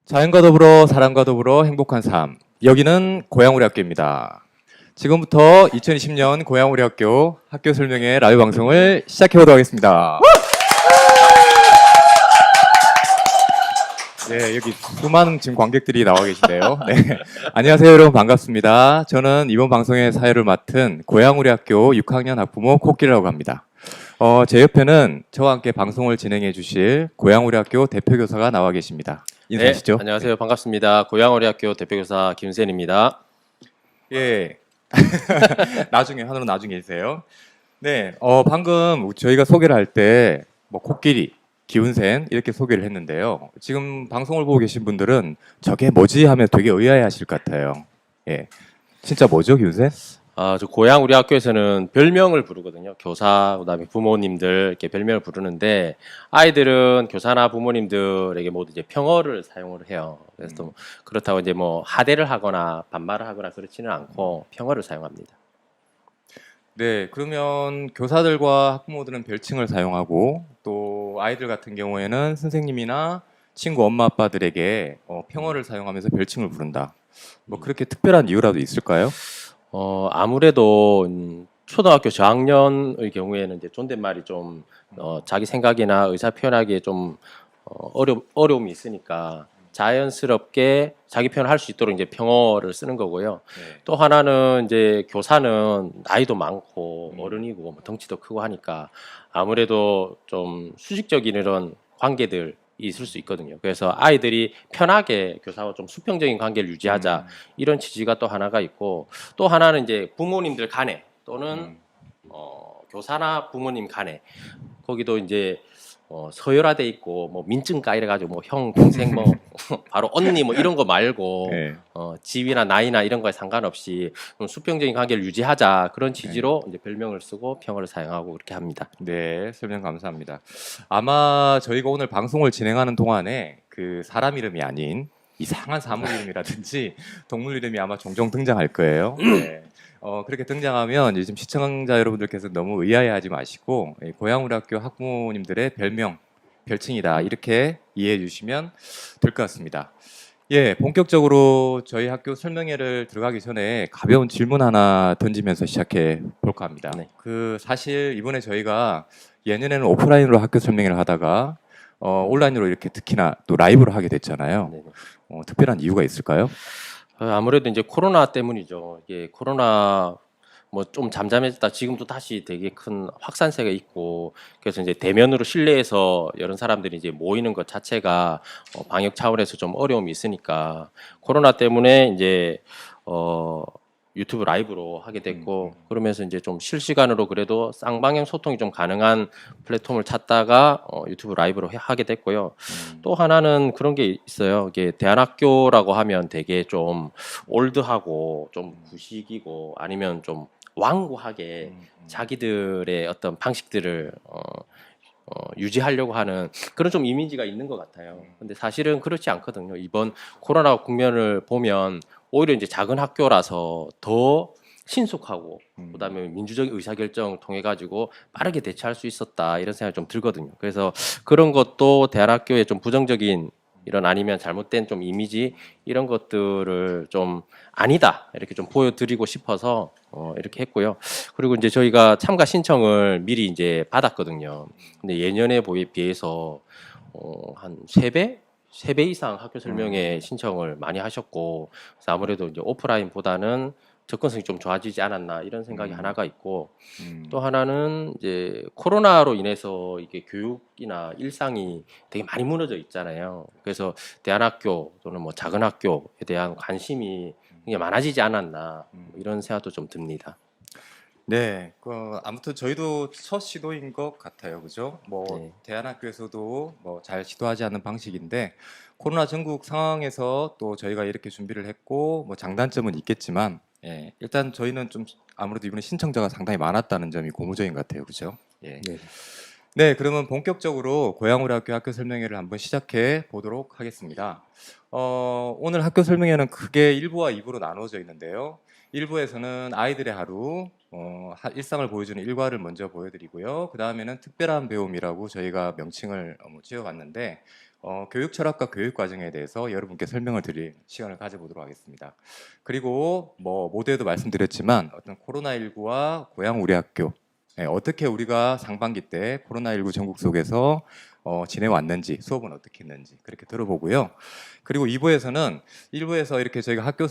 자연과 더불어 사람과 더불어 행복한 삶. 여기는 고양우리 학교입니다. 지금부터 2020년 고양우리 학교 학교 설명회 라이브 방송을 시작해 보도록 하겠습니다. 네, 여기 수많은 지금 관객들이 나와 계신데요. 네. 안녕하세요, 여러분. 반갑습니다. 저는 이번 방송의 사회를 맡은 고양우리 학교 6학년 학부모 코끼리라고 합니다. 제 옆에는 저와 함께 방송을 진행해 주실 고양우리 학교 대표교사가 나와 계십니다. 인사하시죠. 네, 안녕하세요. 반갑습니다. 고양어리 학교 대표교사 김센입니다. 예. 나중에 하늘은 나중에 해주세요. 네, 방금 저희가 소개를 할 때 뭐 코끼리, 기운센 이렇게 소개를 했는데요. 지금 방송을 보고 계신 분들은 저게 뭐지 하면 되게 의아해하실 것 같아요. 예, 진짜 뭐죠, 기운센? 저 고양 우리 학교에서는 별명을 부르거든요. 교사, 그다음에 부모님들 이렇게 별명을 부르는데 아이들은 교사나 부모님들에게 모두 이제 평어를 사용을 해요. 그래서 또 그렇다고 이제 뭐 하대를 하거나 반말을 하거나 그렇지는 않고 평어를 사용합니다. 네, 그러면 교사들과 학부모들은 별칭을 사용하고 또 아이들 같은 경우에는 선생님이나 친구 엄마 아빠들에게 평어를 사용하면서 별칭을 부른다. 뭐 그렇게 특별한 이유라도 있을까요? 아무래도 초등학교 저학년의 경우에는 이제 존댓말이 좀 자기 생각이나 의사 표현하기에 좀 어려움이 있으니까 자연스럽게 자기 표현을 할 수 있도록 이제 평어를 쓰는 거고요. 네. 또 하나는 이제 교사는 나이도 많고 어른이고 뭐 덩치도 크고 하니까 아무래도 좀 수직적인 이런 관계들 있을 수 있거든요. 그래서 아이들이 편하게 교사와 좀 수평적인 관계를 유지하자 이런 취지가 또 하나가 있고 또 하나는 이제 부모님들 간에 또는 교사나 부모님 간에 거기도 이제 서열화돼 있고 뭐 민증가 이래가지고 뭐 형 동생 뭐 바로 언니 뭐 이런 거 말고 네. 집이나 나이나 이런 거에 상관없이 좀 수평적인 관계를 유지하자 그런 취지로 이제 별명을 쓰고 평어를 사용하고 그렇게 합니다. 네, 설명 감사합니다. 아마 저희가 오늘 방송을 진행하는 동안에 그 사람 이름이 아닌 이상한 사물 이름이라든지 동물 이름이 아마 종종 등장할 거예요. 네. 그렇게 등장하면 요즘 시청자 여러분들께서 너무 의아해하지 마시고 고양우리 학교 학부모님들의 별명, 별칭이다 이렇게 이해해 주시면 될 것 같습니다. 예, 본격적으로 저희 학교 설명회를 들어가기 전에 가벼운 질문 하나 던지면서 시작해 볼까 합니다. 네. 그 사실 이번에 저희가 예년에는 오프라인으로 학교 설명회를 하다가 온라인으로 이렇게 특히나 또 라이브로 하게 됐잖아요. 네네. 특별한 이유가 있을까요? 아무래도 이제 코로나 때문이죠. 이게 코로나 뭐 좀 잠잠해졌다 지금도 다시 되게 큰 확산세가 있고 그래서 이제 대면으로 실내에서 여러 사람들이 이제 모이는 것 자체가 방역 차원에서 좀 어려움이 있으니까 코로나 때문에 이제 유튜브 라이브로 하게 됐고 그러면서 이제 좀 실시간으로 그래도 쌍방향 소통이 좀 가능한 플랫폼을 찾다가 유튜브 라이브로 하게 됐고요. 또 하나는 그런 게 있어요. 이게 대안학교라고 하면 되게 좀 올드하고 좀 구식이고 아니면 좀 완고하게 자기들의 어떤 방식들을 유지하려고 하는 그런 좀 이미지가 있는 것 같아요. 근데 사실은 그렇지 않거든요. 이번 코로나 국면을 보면 오히려 이제 작은 학교라서 더 신속하고 그다음에 민주적인 의사결정을 통해 가지고 빠르게 대처할 수 있었다 이런 생각이 좀 들거든요. 그래서 그런 것도 대안학교의 좀 부정적인 이런 아니면 잘못된 좀 이미지 이런 것들을 좀 아니다 이렇게 좀 보여드리고 싶어서 이렇게 했고요. 그리고 이제 저희가 참가 신청을 미리 이제 받았거든요. 근데 예년에 비해서 한 세 배 이상 학교 설명회 신청을 많이 하셨고 그래서 아무래도 이제 오프라인보다는 접근성이 좀 좋아지지 않았나 이런 생각이 하나가 있고 또 하나는 이제 코로나로 인해서 이게 교육이나 일상이 되게 많이 무너져 있잖아요. 그래서 대안학교 또는 뭐 작은 학교에 대한 관심이 굉장히 많아지지 않았나 이런 생각도 좀 듭니다. 네, 아무튼 저희도 첫 시도인 것 같아요, 그죠? 뭐 네. 대안학교에서도 뭐 잘 시도하지 않은 방식인데 코로나 전국 상황에서 또 저희가 이렇게 준비를 했고 뭐 장단점은 있겠지만 일단 저희는 좀 아무래도 이번에 신청자가 상당히 많았다는 점이 고무적인 것 같아요, 그죠? 예. 네. 네, 그러면 본격적으로 고양우리 학교 학교 설명회를 한번 시작해 보도록 하겠습니다. 오늘 학교 설명회는 크게 1부와 2부로 나누어져 있는데요. 1부에서는 아이들의 하루, 일상을 보여주는 일과를 먼저 보여드리고요. 그 다음에는 특별한 배움이라고 저희가 명칭을 지어봤는데 교육 철학과 교육 과정에 대해서 여러분께 설명을 드릴 시간을 가져보도록 하겠습니다. 그리고 뭐 모두에도 말씀드렸지만 어떤 코로나19와 고향 우리 학교 어떻게 우리가 상반기 때 코로나19 전국 속에서 지내왔는지 수업은 어떻게 했는지 그렇게 들어보고요. 그리고 2부에서는 1부에서 이렇게 저희가 학교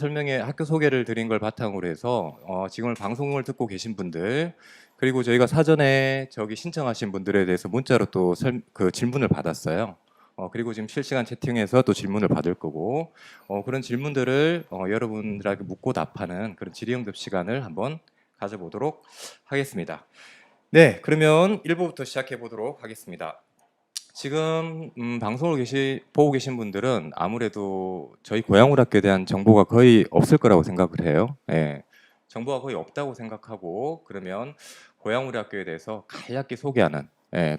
소개를 드린 걸 바탕으로 해서 지금 방송을 듣고 계신 분들 그리고 저희가 사전에 신청하신 분들에 대해서 문자로 또 질문을 받았어요. 그리고 지금 실시간 채팅에서 또 질문을 받을 거고 그런 질문들을 여러분들에게 묻고 답하는 그런 질의응답 시간을 한번 가져보도록 하겠습니다. 네, 그러면 1부부터 시작해 보도록 하겠습니다. 지금 방송을 보고 계신 분들은 아무래도 저희 고향우락교에 대한 정보가 거의 없을 거라고 생각을 해요. 예, 정보가 거의 없다고 생각하고 그러면 고향우락교에 대해서 간략히 소개하는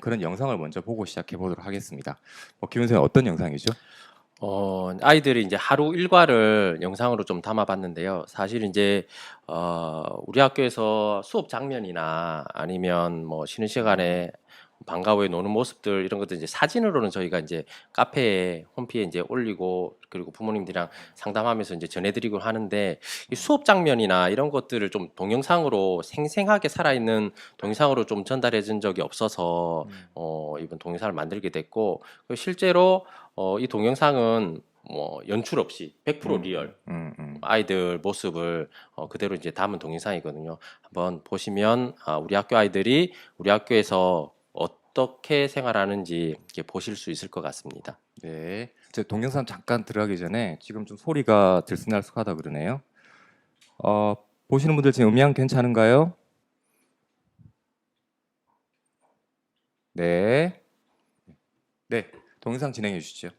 그런 영상을 먼저 보고 시작해 보도록 하겠습니다. 김 선생님 어떤 영상이죠? 아이들이 이제 하루 일과를 영상으로 좀 담아봤는데요. 사실 이제 우리 학교에서 수업 장면이나 아니면 뭐 쉬는 시간에 방과 후에 노는 모습들 이런 것들 이제 사진으로는 저희가 이제 카페에 홈피에 이제 올리고 그리고 부모님들이랑 상담하면서 이제 전해드리고 하는데 이 수업 장면이나 이런 것들을 좀 동영상으로 생생하게 살아있는 동영상으로 좀 전달해 준 적이 없어서 이번 동영상을 만들게 됐고 실제로 이 동영상은 뭐 연출 없이 100% 리얼 아이들 모습을 그대로 이제 담은 동영상이거든요. 한번 보시면 우리 학교 아이들이 우리 학교에서 어떻게 생활하는지 이렇게 보실 수 있을 것 같습니다. 네, 제 동영상 잠깐 들어가기 전에 지금 좀 소리가 들쑥날쑥하다 그러네요. 보시는 분들 지금 음향 괜찮은가요? 네, 네, 동영상 진행해 주시죠.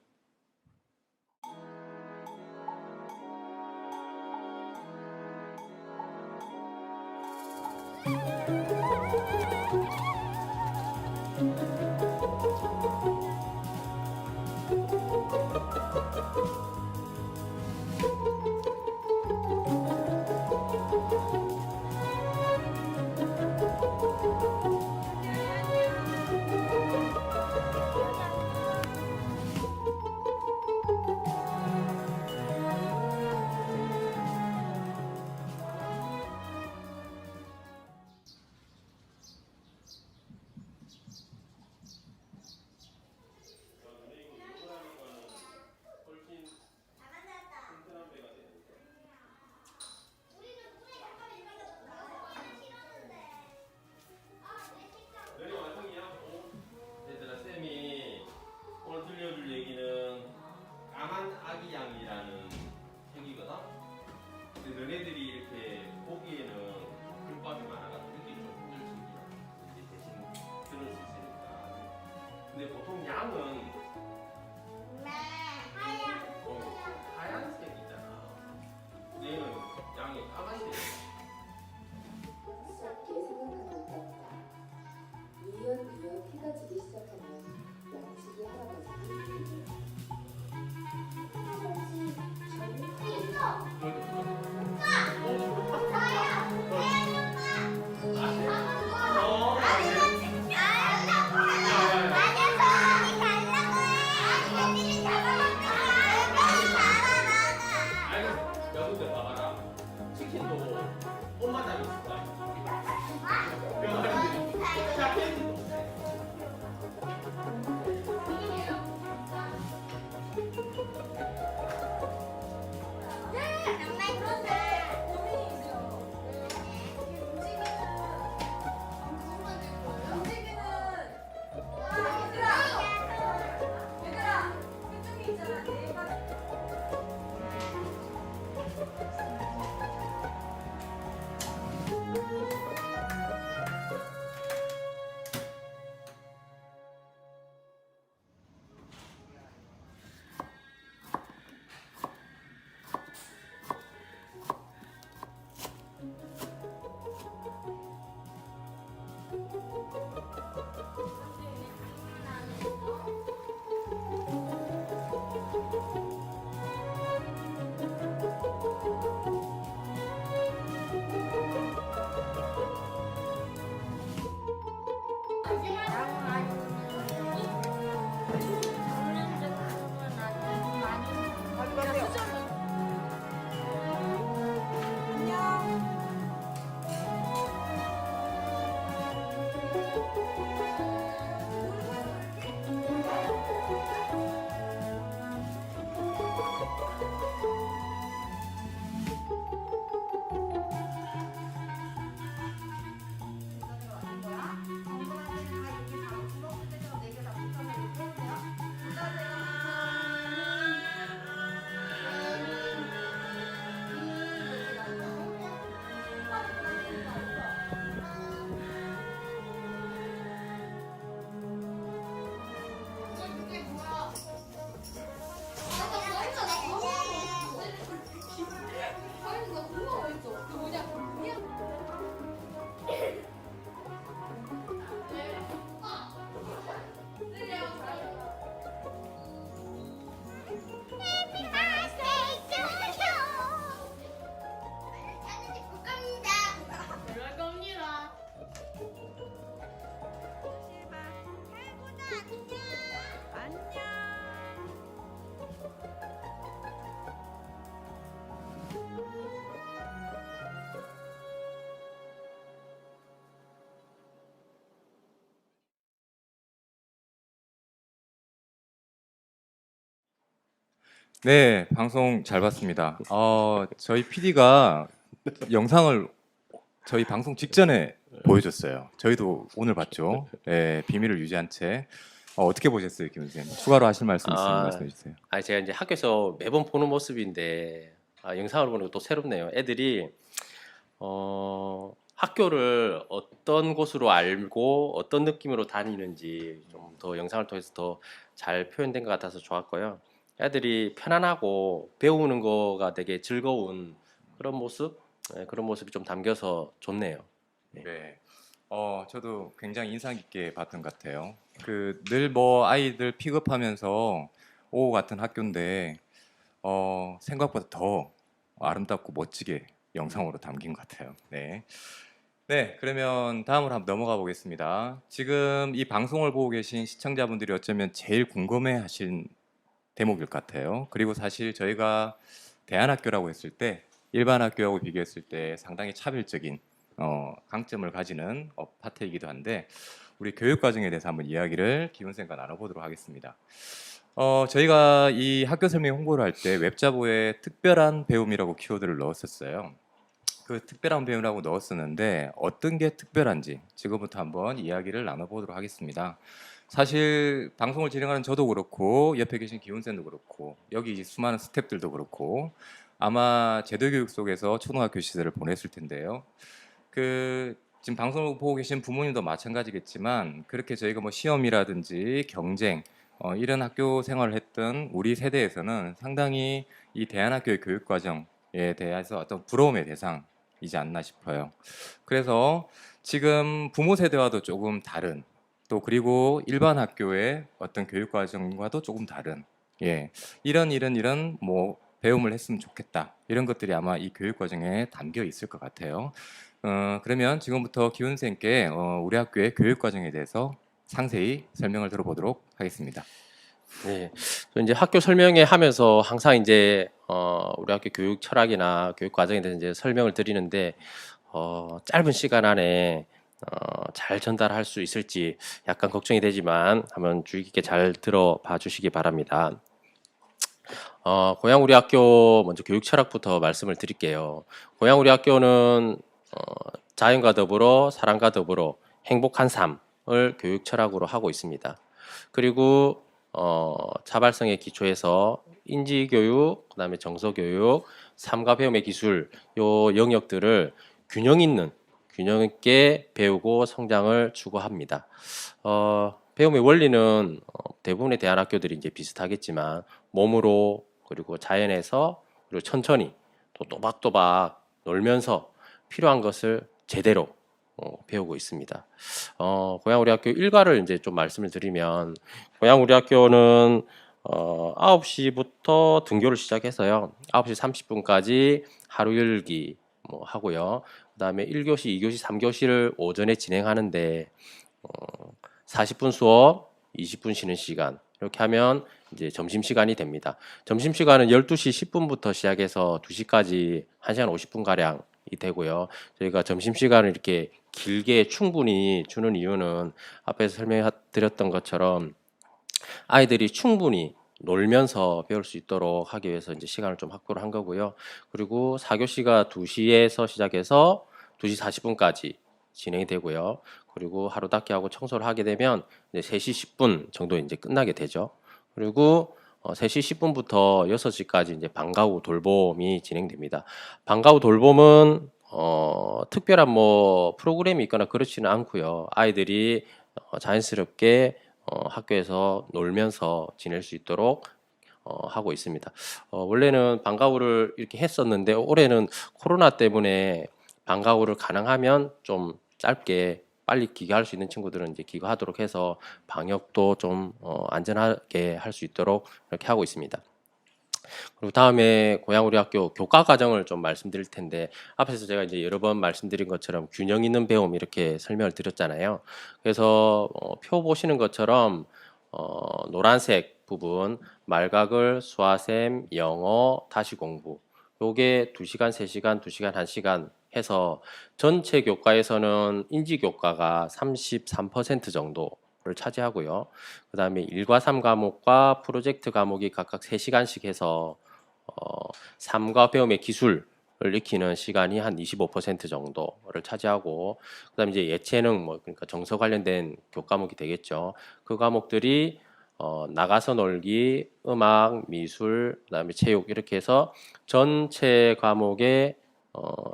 너네들이 이렇게 보기에는 글밥이 많아가지고 듣기 좀 힘들 수 있어. 이제 대신 들을 수 있으니까. 근데 보통 양은 하얀색이잖아. 얘는 양이 까만색. 싹게 생각하는 같다. 미연 해가 지기 시작하면 양식이 할아버지. 아, 네, 방송 잘 봤습니다. 저희 PD가 영상을 저희 방송 직전에 보여줬어요. 저희도 오늘 봤죠. 네, 비밀을 유지한 채. 어떻게 보셨어요, 김 선생님? 추가로 하실 말씀 있으면 아, 말씀해 주세요. 제가 이제 학교에서 매번 보는 모습인데 영상으로 보는 것도 새롭네요. 애들이 학교를 어떤 곳으로 알고 어떤 느낌으로 다니는지 좀 더 영상을 통해서 더 잘 표현된 것 같아서 좋았고요. 애들이 편안하고 배우는 거가 되게 즐거운 그런 모습, 그런 모습이 좀 담겨서 좋네요. 네. 저도 굉장히 인상 깊게 봤던 것 같아요. 늘 뭐 아이들 픽업하면서 오후 같은 학교인데 생각보다 더 아름답고 멋지게 영상으로 담긴 것 같아요. 네. 네, 그러면 다음으로 한번 넘어가 보겠습니다. 지금 이 방송을 보고 계신 시청자분들이 어쩌면 제일 궁금해하신 대목일 것 같아요. 그리고 사실 저희가 대안학교라고 했을 때 일반 학교하고 비교했을 때 상당히 차별적인 강점을 가지는 파트이기도 한데 우리 교육 과정에 대해서 한번 이야기를 기훈쌤과 나눠보도록 하겠습니다. 저희가 이 학교 설명 홍보를 할 때 웹자보에 특별한 배움이라고 키워드를 넣었었어요. 그 특별한 배움이라고 넣었었는데 어떤 게 특별한지 지금부터 한번 이야기를 나눠보도록 하겠습니다. 사실 방송을 진행하는 저도 그렇고 옆에 계신 기훈쌤도 그렇고 여기 이제 수많은 스태프들도 그렇고 아마 제도교육 속에서 초등학교 시절을 보냈을 텐데요. 지금 방송을 보고 계신 부모님도 마찬가지겠지만 그렇게 저희가 뭐 시험이라든지 경쟁 이런 학교 생활을 했던 우리 세대에서는 상당히 이 대안학교의 교육 과정에 대해서 어떤 부러움의 대상이지 않나 싶어요. 그래서 지금 부모 세대와도 조금 다른 또 그리고 일반 학교의 어떤 교육 과정과도 조금 다른 이런 뭐 배움을 했으면 좋겠다 이런 것들이 아마 이 교육 과정에 담겨 있을 것 같아요. 그러면 지금부터 기훈 쌤께 우리 학교의 교육 과정에 대해서 상세히 설명을 들어보도록 하겠습니다. 네, 저 이제 학교 설명회 하면서 항상 이제 우리 학교 교육 철학이나 교육 과정에 대해서 이제 설명을 드리는데 짧은 시간 안에 잘 전달할 수 있을지 약간 걱정이 되지만 한번 주의 깊게 잘 들어봐 주시기 바랍니다. 고양 우리 학교 먼저 교육 철학부터 말씀을 드릴게요. 고양 우리 학교는 자연과 더불어 사람과 더불어 행복한 삶을 교육 철학으로 하고 있습니다. 그리고 자발성의 기초에서 인지 교육, 그다음에 정서 교육, 삶과 배움의 기술 요 영역들을 균형 있게 배우고 성장을 추구합니다. 배움의 원리는 대부분의 대안학교들이 이제 비슷하겠지만 몸으로 그리고 자연에서 그리고 천천히 또 또박또박 놀면서 필요한 것을 제대로 배우고 있습니다. 고양 우리 학교 일과를 이제 좀 말씀을 드리면 고양 우리 학교는 9시부터 등교를 시작해서요. 9시 30분까지 하루 일기 뭐 하고요. 그다음에 1교시, 2교시, 3교시를 오전에 진행하는데 40분 수업, 20분 쉬는 시간 이렇게 하면 이제 점심시간이 됩니다. 점심시간은 12시 10분부터 시작해서 2시까지 1시간 50분 가량이 되고요. 저희가 점심시간을 이렇게 길게 충분히 주는 이유는 앞에서 설명해 드렸던 것처럼 아이들이 충분히 놀면서 배울 수 있도록 하기 위해서 이제 시간을 좀 확보를 한 거고요. 그리고 4교시가 2시에서 시작해서 2시 40분까지 진행이 되고요. 그리고 하루 닦기하고 청소를 하게 되면 이제 3시 10분 정도 이제 끝나게 되죠. 그리고 3시 10분부터 6시까지 이제 방과 후 돌봄이 진행됩니다. 방과 후 돌봄은 특별한 뭐 프로그램이 있거나 그렇지는 않고요. 아이들이 자연스럽게 학교에서 놀면서 지낼 수 있도록 하고 있습니다. 원래는 방과 후를 이렇게 했었는데 올해는 코로나 때문에 방과 후를 가능하면 좀 짧게 빨리 귀가할 수 있는 친구들은 이제 귀가하도록 해서 방역도 좀 안전하게 할 수 있도록 이렇게 하고 있습니다. 그리고 다음에 고양 우리 학교 교과 과정을 좀 말씀드릴 텐데 앞에서 제가 이제 여러 번 말씀드린 것처럼 균형 있는 배움 이렇게 설명을 드렸잖아요. 그래서 표 보시는 것처럼 노란색 부분 말각을 수화샘, 영어, 다시 공부 요게 2시간, 3시간, 2시간, 1시간 해서 전체 교과에서는 인지 교과가 33% 정도 정도를 차지하고요. 그다음에 1과 3 과목과 프로젝트 과목이 각각 3시간씩 해서 3과 배움의 기술을 익히는 시간이 한 25% 정도를 차지하고, 그다음에 이제 예체능 뭐 그러니까 정서 관련된 교과목이 되겠죠. 그 과목들이 나가서 놀기, 음악, 미술, 그다음에 체육 이렇게 해서 전체 과목의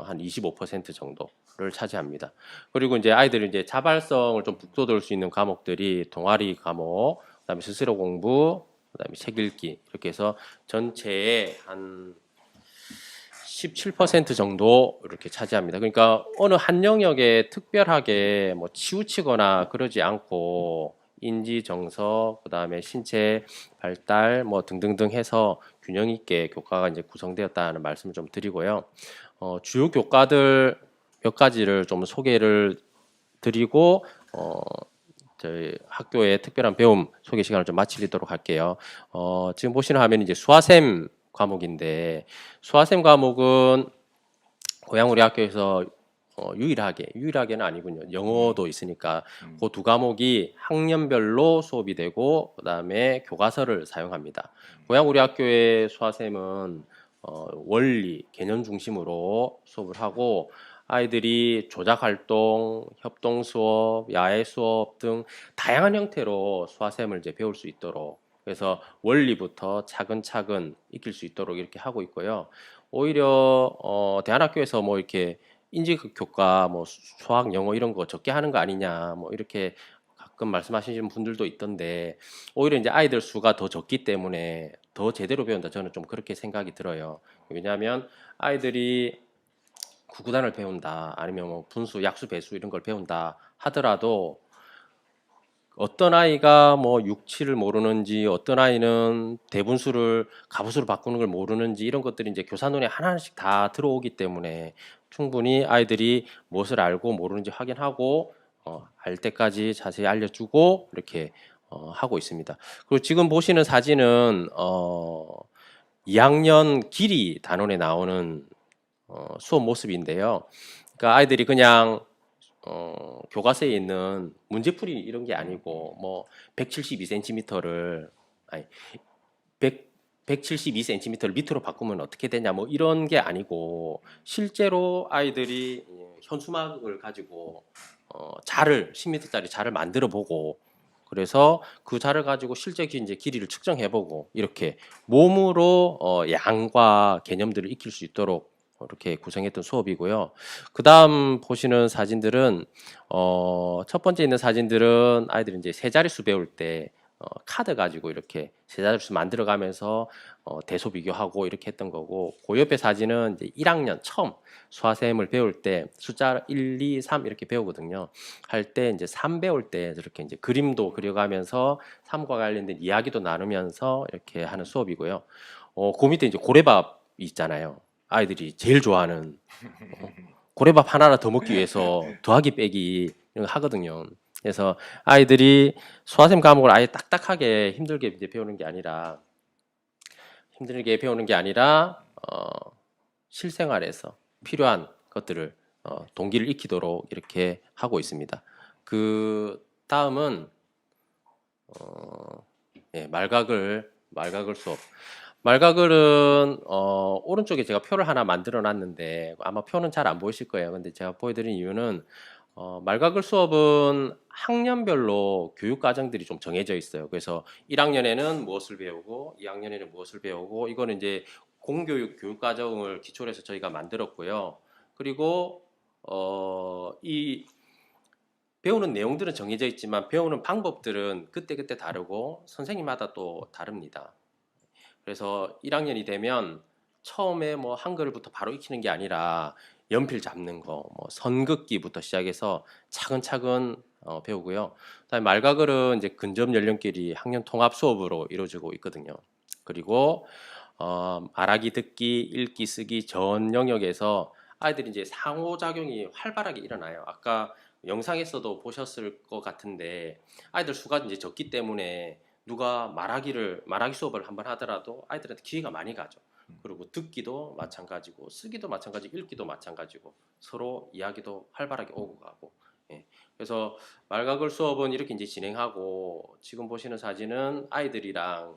한 25% 정도를 차지합니다. 그리고 이제 아이들이 이제 자발성을 좀 북돋을 수 있는 과목들이 동아리 과목, 그다음에 스스로 공부, 그다음에 책 읽기 이렇게 해서 전체의 한 17% 정도 이렇게 차지합니다. 그러니까 어느 한 영역에 특별하게 뭐 치우치거나 그러지 않고 인지, 정서, 그다음에 신체 발달 뭐 등등등 해서 균형 있게 교과가 이제 구성되었다는 말씀을 좀 드리고요. 주요 교과들 몇 가지를 좀 소개를 드리고 저희 학교의 특별한 배움 소개 시간을 좀 마치도록 할게요. 지금 보시는 화면이 이제 수화샘 과목인데, 수화샘 과목은 고양 우리 학교에서 유일하게는 아니군요. 영어도 있으니까 그 두 과목이 학년별로 수업이 되고 그다음에 교과서를 사용합니다. 고양 우리 학교의 수화샘은 원리, 개념 중심으로 수업을 하고 아이들이 조작 활동, 협동 수업, 야외 수업 등 다양한 형태로 수화샘을 이제 배울 수 있도록, 그래서 원리부터 차근차근 익힐 수 있도록 이렇게 하고 있고요. 오히려 대안학교에서 뭐 이렇게 인지 교과 뭐 수학, 영어 이런 거 적게 하는 거 아니냐 뭐 이렇게 가끔 말씀하시는 분들도 있던데, 오히려 이제 아이들 수가 더 적기 때문에 더 제대로 배운다, 저는 좀 그렇게 생각이 들어요. 왜냐하면 아이들이 구구단을 배운다 아니면 뭐 분수, 약수, 배수 이런 걸 배운다 하더라도 어떤 아이가 뭐 육치를 모르는지, 어떤 아이는 대분수를 가분수로 바꾸는 걸 모르는지, 이런 것들이 이제 교사 눈에 하나씩 다 들어오기 때문에 충분히 아이들이 무엇을 알고 모르는지 확인하고 알 때까지 자세히 알려주고 이렇게 하고 있습니다. 그리고 지금 보시는 사진은 2학년 길이 단원에 나오는 수업 모습인데요. 그러니까 아이들이 그냥 교과서에 있는 문제풀이 이런 게 아니고 뭐 172cm를 아니 172cm를 밑으로 바꾸면 어떻게 되냐 뭐 이런 게 아니고, 실제로 아이들이 현수막을 가지고 자를 10m짜리 자를 만들어 보고, 그래서 그 자를 가지고 실제 이제 길이를 측정해 보고 이렇게 몸으로 양과 개념들을 익힐 수 있도록 이렇게 구성했던 수업이고요. 그다음 보시는 사진들은 첫 번째 있는 사진들은 아이들이 이제 세 자릿수 배울 때 카드 가지고 이렇게 세 자릿수 만들어 가면서 대소 비교하고 이렇게 했던 거고, 그 옆에 사진은 이제 1학년 처음 수화샘을 배울 때 숫자 1, 2, 3 이렇게 배우거든요. 할 때 이제 3 배울 때 저렇게 이제 그림도 그려가면서 3과 관련된 이야기도 나누면서 이렇게 하는 수업이고요. 그 밑에 이제 고래밥 있잖아요. 아이들이 제일 좋아하는 고래밥 하나를 더 먹기 위해서 더하기 빼기 이런 거 하거든요. 그래서 아이들이 수화샘 과목을 아예 딱딱하게 힘들게 이제 배우는 게 아니라 실생활에서 필요한 것들을 동기를 익히도록 이렇게 하고 있습니다. 그 다음은 말각을 수업. 말가글은 오른쪽에 제가 표를 하나 만들어 놨는데 아마 표는 잘 안 보이실 거예요. 근데 제가 보여드린 이유는 말가글 수업은 학년별로 교육 과정들이 좀 정해져 있어요. 그래서 1학년에는 무엇을 배우고 2학년에는 무엇을 배우고, 이거는 이제 공교육 교육 과정을 기초로 해서 저희가 만들었고요. 그리고 이 배우는 내용들은 정해져 있지만 배우는 방법들은 그때그때 다르고 선생님마다 또 다릅니다. 그래서 1학년이 되면 처음에 뭐 한글부터 바로 익히는 게 아니라 연필 잡는 거, 뭐 선긋기부터 시작해서 차근차근 배우고요. 그다음에 말가글은 이제 근접 연령끼리 학년 통합 수업으로 이루어지고 있거든요. 그리고 말하기, 듣기, 읽기, 쓰기 전 영역에서 아이들이 이제 상호작용이 활발하게 일어나요. 아까 영상에서도 보셨을 것 같은데 아이들 수가 이제 적기 때문에 누가 말하기 수업을 한번 하더라도 아이들한테 기회가 많이 가죠. 그리고 듣기도 마찬가지고 쓰기도 마찬가지고 읽기도 마찬가지고 서로 이야기도 활발하게 오고 가고 예. 그래서 말가글 수업은 이렇게 이제 진행하고 지금 보시는 사진은 아이들이랑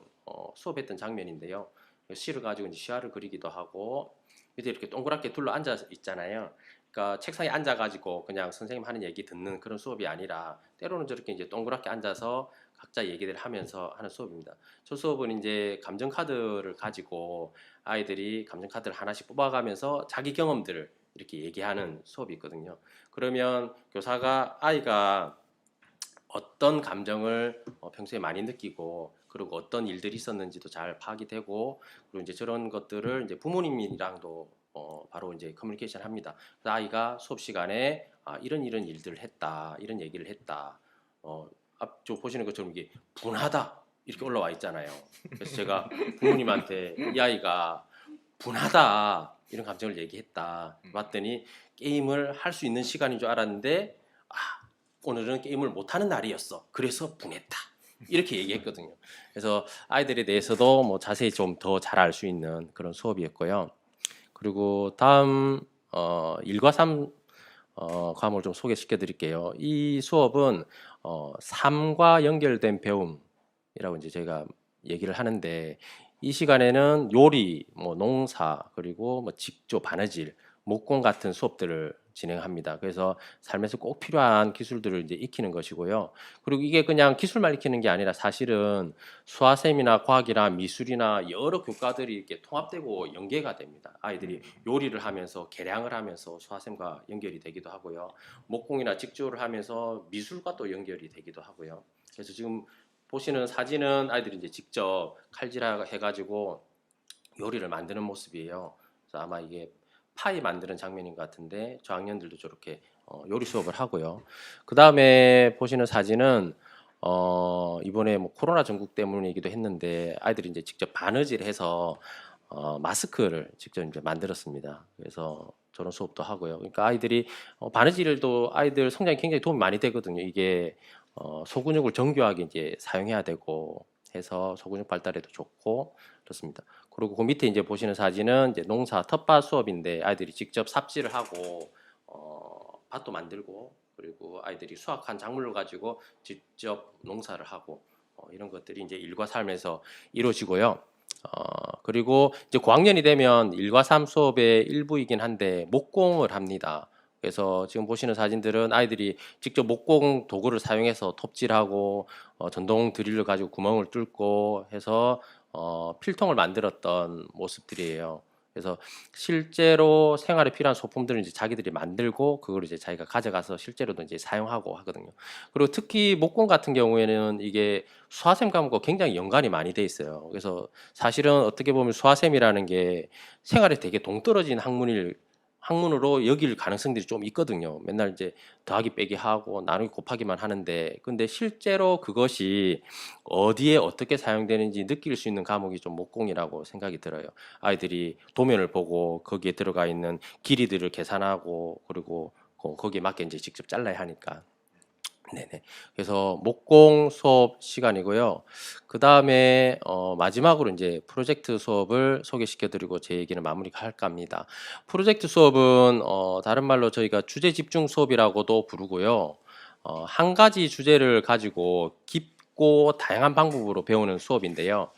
수업했던 장면인데요. 실을 가지고 이제 시화를 그리기도 하고 밑에 이렇게 동그랗게 둘러 앉아 있잖아요. 그러니까 책상에 앉아가지고 그냥 선생님 하는 얘기 듣는 그런 수업이 아니라 때로는 저렇게 이제 동그랗게 앉아서 각자 얘기를 하면서 하는 수업입니다. 저 수업은 이제 감정 카드를 가지고 아이들이 감정 카드를 하나씩 뽑아가면서 자기 경험들을 이렇게 얘기하는 수업이 있거든요. 그러면 교사가 아이가 어떤 감정을 평소에 많이 느끼고 그리고 어떤 일들이 있었는지도 잘 파악이 되고 그리고 이제 저런 것들을 이제 부모님이랑도 바로 이제 커뮤니케이션 합니다. 그래서 아이가 수업 시간에 이런 일들을 했다, 이런 얘기를 했다. 앞쪽 보시는 것처럼 이게 분하다 이렇게 올라와 있잖아요. 그래서 제가 부모님한테 이 아이가 분하다 이런 감정을 얘기했다. 봤더니 게임을 할 수 있는 시간인 줄 알았는데 오늘은 게임을 못하는 날이었어. 그래서 분했다. 이렇게 얘기했거든요. 그래서 아이들에 대해서도 뭐 자세히 좀 더 잘 알 수 있는 그런 수업이었고요. 그리고 다음 1과 3 과목을 좀 소개시켜 드릴게요. 이 수업은 삶과 연결된 배움이라고 이제 제가 얘기를 하는데 이 시간에는 요리, 뭐 농사, 그리고 뭐 직조, 바느질, 목공 같은 수업들을 진행합니다. 그래서 삶에서 꼭 필요한 기술들을 이제 익히는 것이고요. 그리고 이게 그냥 기술만 익히는 게 아니라 사실은 수화샘이나 과학이나 미술이나 여러 교과들이 이렇게 통합되고 연계가 됩니다. 아이들이 요리를 하면서 계량을 하면서 수화샘과 연결이 되기도 하고요. 목공이나 직조를 하면서 미술과 또 연결이 되기도 하고요. 그래서 지금 보시는 사진은 아이들이 이제 직접 칼질해 가지고 요리를 만드는 모습이에요. 그래서 아마 이게 파이 만드는 장면인 것 같은데 저학년들도 저렇게 요리 수업을 하고요. 그 다음에 보시는 사진은 이번에 뭐 코로나 전국 때문이기도 했는데 아이들이 이제 직접 바느질해서 마스크를 직접 이제 만들었습니다. 그래서 저런 수업도 하고요. 그러니까 아이들이 바느질도 아이들 성장에 굉장히 도움이 많이 되거든요. 이게 소근육을 정교하게 이제 사용해야 되고 해서 소근육 발달에도 좋고 그렇습니다. 그리고 그 밑에 이제 보시는 사진은 이제 농사 텃밭 수업인데 아이들이 직접 삽질을 하고 밭도 만들고 그리고 아이들이 수확한 작물을 가지고 직접 농사를 하고 이런 것들이 이제 일과 삶에서 이루어지고요. 그리고 이제 고학년이 되면 1과 3 수업의 일부이긴 한데 목공을 합니다. 그래서 지금 보시는 사진들은 아이들이 직접 목공 도구를 사용해서 톱질하고 전동 드릴을 가지고 구멍을 뚫고 해서 필통을 만들었던 모습들이에요. 그래서 실제로 생활에 필요한 소품들을 이제 자기들이 만들고 그걸 이제 자기가 가져가서 실제로도 이제 사용하고 하거든요. 그리고 특히 목공 같은 경우에는 이게 수화샘 과목과 굉장히 연관이 많이 돼 있어요. 그래서 사실은 어떻게 보면 수화샘이라는 게 생활에 되게 동떨어진 학문으로 여길 가능성들이 좀 있거든요. 맨날 이제 더하기 빼기 하고 나누기 곱하기만 하는데 근데 실제로 그것이 어디에 어떻게 사용되는지 느낄 수 있는 과목이 좀 목공이라고 생각이 들어요. 아이들이 도면을 보고 거기에 들어가 있는 길이들을 계산하고 그리고 거기에 맞게 이제 직접 잘라야 하니까. 네네. 그래서 목공 수업 시간이고요. 그 다음에 마지막으로 이제 프로젝트 수업을 소개시켜드리고 제 얘기는 마무리할까 합니다. 프로젝트 수업은 다른 말로 저희가 주제 집중 수업이라고도 부르고요. 한 가지 주제를 가지고 깊고 다양한 방법으로 배우는 수업인데요.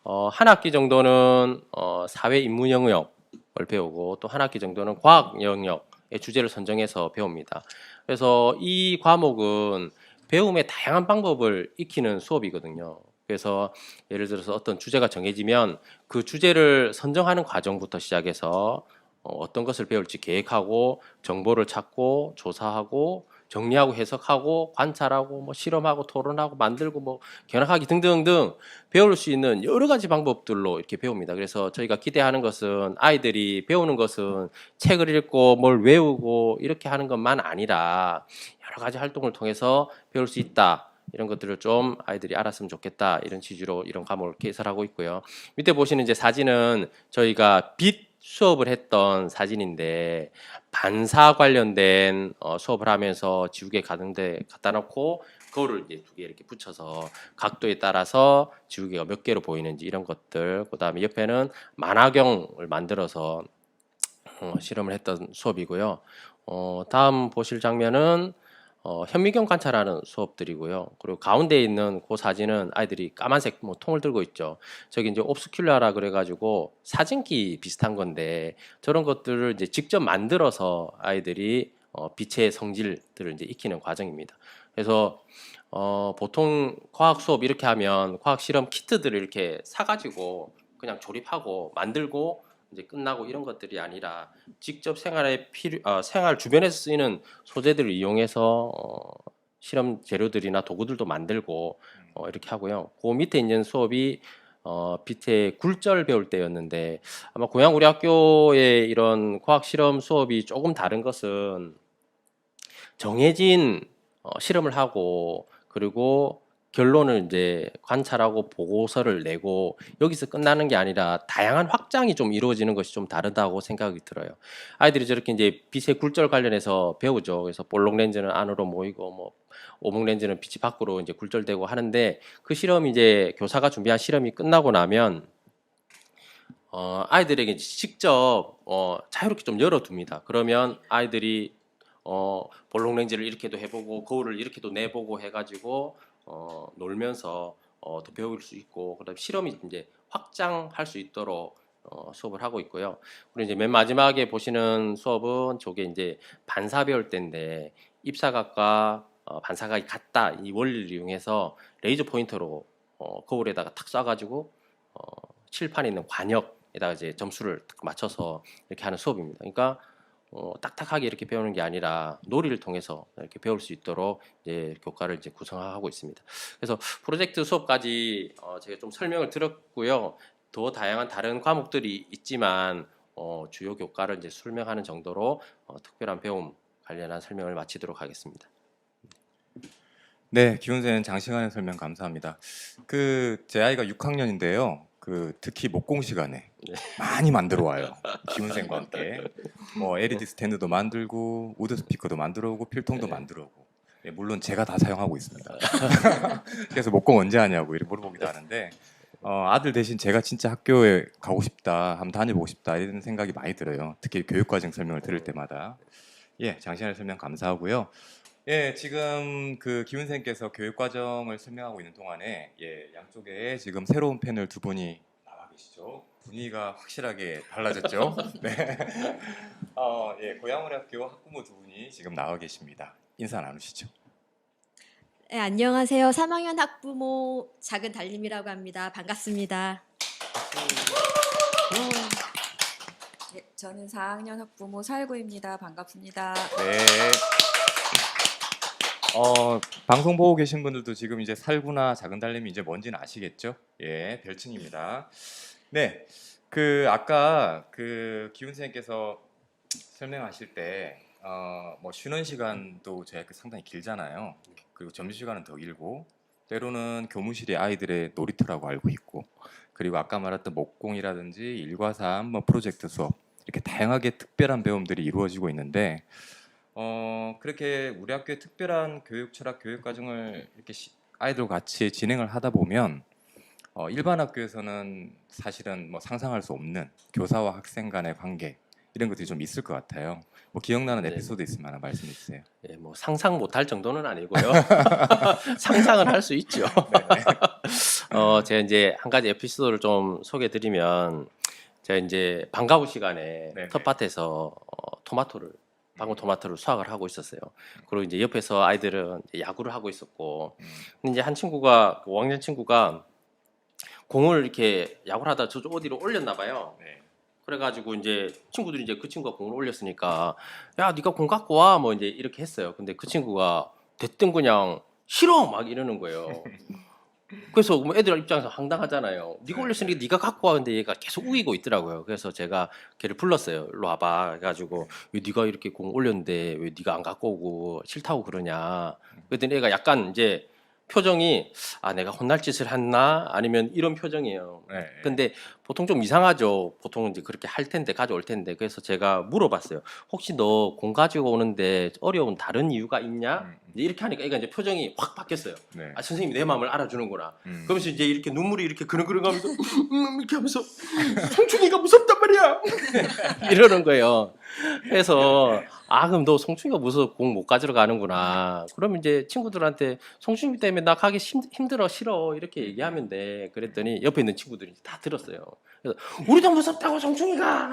한 학기 정도는 사회 인문 영역을 배우고 또 한 학기 정도는 과학 영역의 주제를 선정해서 배웁니다. 그래서 이 과목은 배움의 다양한 방법을 익히는 수업이거든요. 그래서 예를 들어서 어떤 주제가 정해지면 그 주제를 선정하는 과정부터 시작해서 어떤 것을 배울지 계획하고 정보를 찾고 조사하고 정리하고 해석하고 관찰하고 뭐 실험하고 토론하고 만들고 뭐 견학하기 등등등 배울 수 있는 여러 가지 방법들로 이렇게 배웁니다. 그래서 저희가 기대하는 것은 아이들이 배우는 것은 책을 읽고 뭘 외우고 이렇게 하는 것만 아니라 여러 가지 활동을 통해서 배울 수 있다. 이런 것들을 좀 아이들이 알았으면 좋겠다. 이런 취지로 이런 과목을 개설하고 있고요. 밑에 보시는 이제 사진은 저희가 빛 수업을 했던 사진인데 반사 관련된 수업을 하면서 지우개 가는데 갖다 놓고 그거를 이제 두 개 이렇게 붙여서 각도에 따라서 지우개가 몇 개로 보이는지 이런 것들 그다음에 옆에는 만화경을 만들어서 실험을 했던 수업이고요. 다음 보실 장면은 현미경 관찰하는 수업들이고요. 그리고 가운데 있는 그 사진은 아이들이 까만색 뭐 통을 들고 있죠. 저기 이제 옵스큘라라 그래가지고 사진기 비슷한 건데 저런 것들을 이제 직접 만들어서 아이들이 빛의 성질들을 이제 익히는 과정입니다. 그래서 보통 과학 수업 이렇게 하면 과학 실험 키트들을 이렇게 사가지고 그냥 조립하고 만들고 이제 끝나고 이런 것들이 아니라 직접 생활 주변에서 쓰이는 소재들을 이용해서 실험 재료들이나 도구들도 만들고 이렇게 하고요. 그 밑에 있는 수업이 빛의 굴절 배울 때였는데 아마 고향 우리 학교의 이런 과학 실험 수업이 조금 다른 것은 정해진 실험을 하고 그리고 결론을 이제 관찰하고 보고서를 내고 여기서 끝나는 게 아니라 다양한 확장이 좀 이루어지는 것이 좀 다르다고 생각이 들어요. 아이들이 저렇게 이제 빛의 굴절 관련해서 배우죠. 그래서 볼록 렌즈는 안으로 모이고 뭐 오목 렌즈는 빛이 밖으로 이제 굴절되고 하는데 그 실험이 이제 교사가 준비한 실험이 끝나고 나면 아이들에게 직접 자유롭게 좀 열어둡니다. 그러면 아이들이 볼록 렌즈를 이렇게도 해보고 거울을 이렇게도 내보고 해가지고 놀면서 더 배울 수 있고 그다음 실험이 이제 확장할 수 있도록 수업을 하고 있고요. 그리고 이제 맨 마지막에 보시는 수업은 저게 이제 반사 배울 때인데 입사각과 반사각이 같다 이 원리를 이용해서 레이저 포인터로 거울에다가 탁 쏴가지고 칠판에 있는 관역에다가 이제 점수를 딱 맞춰서 이렇게 하는 수업입니다. 그러니까 딱딱하게 이렇게 배우는 게 아니라 놀이를 통해서 이렇게 배울 수 있도록 이제 교과를 이제 구성하고 있습니다. 그래서 프로젝트 수업까지 제가 좀 설명을 드렸고요. 더 다양한 다른 과목들이 있지만 주요 교과를 이제 설명하는 정도로 특별한 배움 관련한 설명을 마치도록 하겠습니다. 네, 기훈생 장시간의 설명 감사합니다. 제 아이가 6학년인데요. 특히 목공 시간에 네. 많이 만들어 와요. 기훈생과 함께 LED 스탠드도 만들고 우드 스피커도 만들어 오고 필통도 네. 만들어 오고 물론 제가 다 사용하고 있습니다. 그래서 목공 언제 하냐고 이렇게 물어보기도 하는데 아들 대신 제가 진짜 학교에 가고 싶다, 한번 다녀보고 싶다 이런 생각이 많이 들어요. 특히 교육과정 설명을 들을 때마다. 예, 장시간의 설명 감사하고요. 예, 지금 기훈생께서 교육과정을 설명하고 있는 동안에 양쪽에 지금 새로운 패널 두 분이 나와 계시죠. 분위기가 확실하게 달라졌죠. 네. 고양우리학교 학부모 두 분이 지금 나와 계십니다. 인사 나누시죠. 네, 안녕하세요. 3학년 학부모 작은 달님이라고 합니다. 반갑습니다. 네, 저는 4학년 학부모 살구입니다. 반갑습니다. 네. 방송 보고 계신 분들도 지금 이제 살구나 작은 달님이 이제 뭔지는 아시겠죠? 예, 별칭입니다. 네, 아까 기훈 선생님께서 설명하실 때 뭐 쉬는 시간도 저희 학교 상당히 길잖아요. 그리고 점심 시간은 더 길고 때로는 교무실이 아이들의 놀이터라고 알고 있고 그리고 아까 말했던 목공이라든지 1과3 뭐 프로젝트 수업 이렇게 다양하게 특별한 배움들이 이루어지고 있는데 그렇게 우리 학교의 특별한 교육 철학 교육 과정을 이렇게 아이들과 같이 진행을 하다 보면 일반 학교에서는 사실은 뭐 상상할 수 없는 교사와 학생 간의 관계 이런 것들이 좀 있을 것 같아요. 뭐 기억나는 네. 에피소드 있으면 하나 말씀해 주세요. 예, 뭐 상상 못할 정도는 아니고요. 상상은 할 수 있죠. 제가 이제 한 가지 에피소드를 좀 소개드리면 제가 이제 방과후 시간에 네네. 텃밭에서 방울토마토를 수확을 하고 있었어요. 그리고 이제 옆에서 아이들은 이제 야구를 하고 있었고, 근데 이제 한 친구가 5학년 친구가 공을 이렇게 야구를 하다 저쪽 어디로 올렸나 봐요. 네. 그래가지고 이제 친구들이 이제 그 친구가 공을 올렸으니까 야 네가 공 갖고 와 뭐 이제 이렇게 했어요. 근데 그 친구가 대뜸 그냥 싫어 막 이러는 거예요. 그래서 뭐 애들 입장에서 황당하잖아요. 네가 올렸으니까 네가 갖고 와. 근데 얘가 계속 우기고 있더라고요. 그래서 제가 걔를 불렀어요. 일로 와봐 해가지고 왜 네가 이렇게 공 올렸는데 왜 네가 안 갖고 오고 싫다고 그러냐. 그랬더니 애가 약간 이제 표정이 내가 혼날 짓을 했나 아니면 이런 표정이에요. 네. 근데 보통 좀 이상하죠. 보통 이제 그렇게 할 텐데 가져올 텐데 그래서 제가 물어봤어요. 혹시 너 공 가지고 오는데 어려운 다른 이유가 있냐? 이제 이렇게 하니까 애가 이제 표정이 확 바뀌었어요. 네. 선생님이 내 마음을 알아주는구나. 그러면서 이제 이렇게 눈물이 이렇게 그릉그릉하면서 이렇게 하면서 상충이가 무섭단 말이야. 이러는 거예요. 그래서 그럼 너 송충이가 무서워 공 못 가지러 가는구나. 그러면 이제 친구들한테 송충이 때문에 나 가기 힘들어 싫어 이렇게 얘기하면 돼. 그랬더니 옆에 있는 친구들이 다 들었어요. 그래서 우리도 무섭다고 송충이가.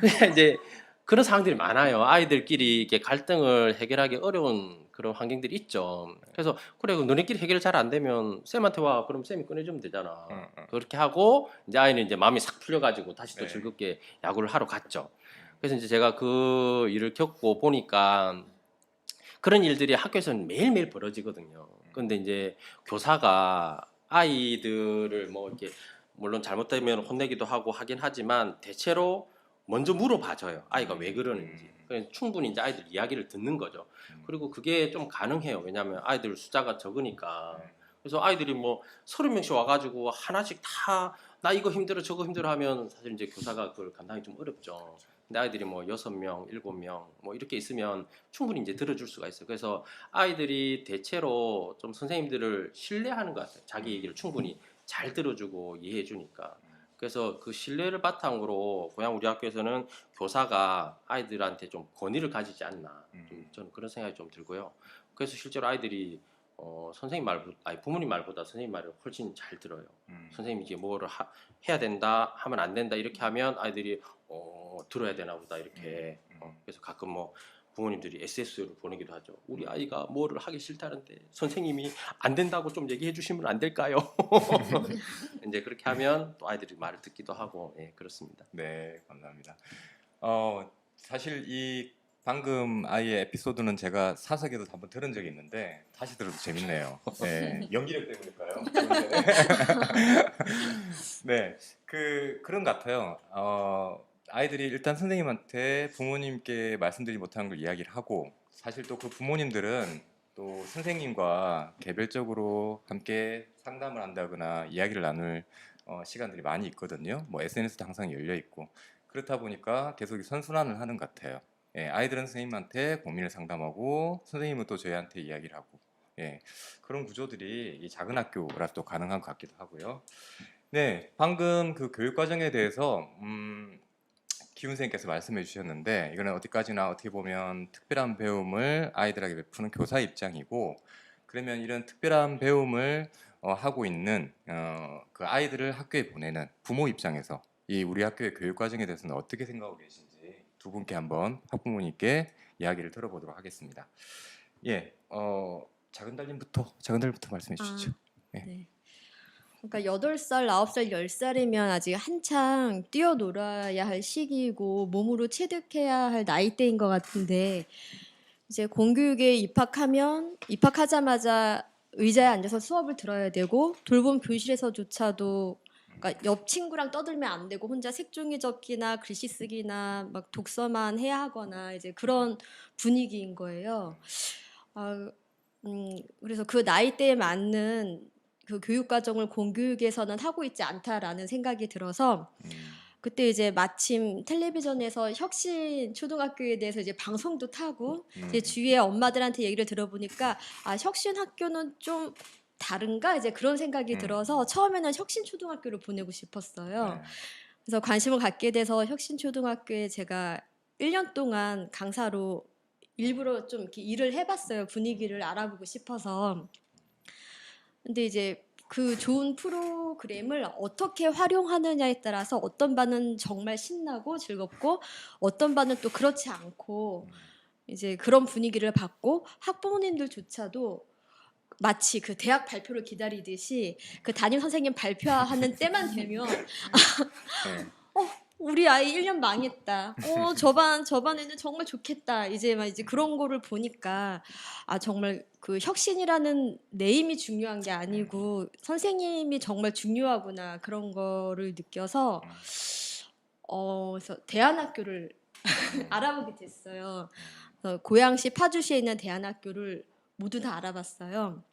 그냥 이제 그런 상황들이 많아요. 아이들끼리 이렇게 갈등을 해결하기 어려운 그런 환경들이 있죠. 그래서 그래 너네끼리 해결 잘 안 되면 쌤한테 와. 그럼 쌤이 꺼내주면 되잖아. 그렇게 하고 이제 아이는 이제 마음이 싹 풀려가지고 다시 또 네. 즐겁게 야구를 하러 갔죠. 그래서 이제 제가 그 일을 겪고 보니까 그런 일들이 학교에서는 매일매일 벌어지거든요. 근데 이제 교사가 아이들을 뭐 이렇게 물론 잘못되면 혼내기도 하고 하긴 하지만 대체로 먼저 물어봐줘요. 아이가 왜 그러는지. 그래서 충분히 이제 아이들 이야기를 듣는 거죠. 그리고 그게 좀 가능해요. 왜냐하면 아이들 숫자가 적으니까. 그래서 아이들이 뭐 30명씩 와가지고 하나씩 다 나 이거 힘들어 저거 힘들어 하면 사실 이제 교사가 그걸 감당하기 좀 어렵죠. 근데 아이들이 뭐 6명, 7명 뭐 이렇게 있으면 충분히 이제 들어줄 수가 있어요. 그래서 아이들이 대체로 좀 선생님들을 신뢰하는 것 같아요. 자기 얘기를 충분히 잘 들어주고 이해해 주니까. 그래서 그 신뢰를 바탕으로 그냥 우리 학교에서는 교사가 아이들한테 좀 권위를 가지지 않나. 좀 저는 그런 생각이 좀 들고요. 그래서 실제로 아이들이 선생님 아니 부모님 말보다 선생님 말을 훨씬 잘 들어요. 선생님이 이제 뭐를 해야 된다 하면 안 된다 이렇게 하면 아이들이 들어야 되나 보다 이렇게 그래서 가끔 뭐 부모님들이 SS를 보내기도 하죠. 우리 아이가 뭐를 하기 싫다는데 선생님이 안 된다고 좀 얘기해 주시면 안 될까요? 이제 그렇게 하면 또 아이들이 말을 듣기도 하고 예, 그렇습니다. 네, 감사합니다. 사실 이 방금 아이의 에피소드는 제가 사석에도 한번 들은 적이 있는데 다시 들어도 재밌네요. 네, 연기력 때문일까요? 네, 그런 것 같아요. 아이들이 일단 선생님한테 부모님께 말씀드리지 못하는 걸 이야기를 하고 사실 또 그 부모님들은 또 선생님과 개별적으로 함께 상담을 한다거나 이야기를 나눌 시간들이 많이 있거든요. 뭐 SNS도 항상 열려 있고 그렇다 보니까 계속 이 선순환을 하는 것 같아요. 예, 아이들은 선생님한테 고민을 상담하고 선생님은 또 저희한테 이야기를 하고 예, 그런 구조들이 이 작은 학교라 또 가능한 것 같기도 하고요. 네, 방금 그 교육 과정에 대해서 기훈 선생님께서 말씀해 주셨는데 이거는 어디까지나 어떻게 보면 특별한 배움을 아이들에게 베푸는 교사 입장이고 그러면 이런 특별한 배움을 하고 있는 그 아이들을 학교에 보내는 부모 입장에서 이 우리 학교의 교육 과정에 대해서는 어떻게 생각하고 계신지 두 분께 한번 학부모님께 이야기를 들어보도록 하겠습니다. 예, 작은 달님부터 말씀해 주시죠. 네. 그러니까 8살, 9살, 10살이면 아직 한창 뛰어놀아야 할 시기이고 몸으로 체득해야 할 나이대인 것 같은데 이제 공교육에 입학하자마자 의자에 앉아서 수업을 들어야 되고 돌봄 교실에서조차도 그러니까 옆 친구랑 떠들면 안 되고 혼자 색종이 접기나 글씨 쓰기나 막 독서만 해야 하거나 이제 그런 분위기인 거예요. 그래서 그 나이대에 맞는 그 교육 과정을 공교육에서는 하고 있지 않다라는 생각이 들어서 그때 이제 마침 텔레비전에서 혁신 초등학교에 대해서 이제 방송도 타고 이제 주위에 엄마들한테 얘기를 들어보니까 혁신 학교는 좀 다른가 이제 그런 생각이 들어서 처음에는 혁신 초등학교를 보내고 싶었어요. 네. 그래서 관심을 갖게 돼서 혁신 초등학교에 제가 1년 동안 강사로 일부러 좀 이렇게 일을 해봤어요. 분위기를 알아보고 싶어서. 근데 이제 그 좋은 프로그램을 어떻게 활용하느냐에 따라서 어떤 반은 정말 신나고 즐겁고 어떤 반은 또 그렇지 않고 이제 그런 분위기를 받고 학부모님들조차도 마치 그 대학 발표를 기다리듯이 그 담임 선생님 발표하는 때만 되면 네. 우리 아이 1년 망했다. 저반에는 정말 좋겠다. 이제 그런 거를 보니까 정말 그 혁신이라는 네임이 중요한 게 아니고 선생님이 정말 중요하구나 그런 거를 느껴서 그래서 대안학교를 알아보게 됐어요. 그래서 고양시 파주시에 있는 대안학교를 모두 다 알아봤어요.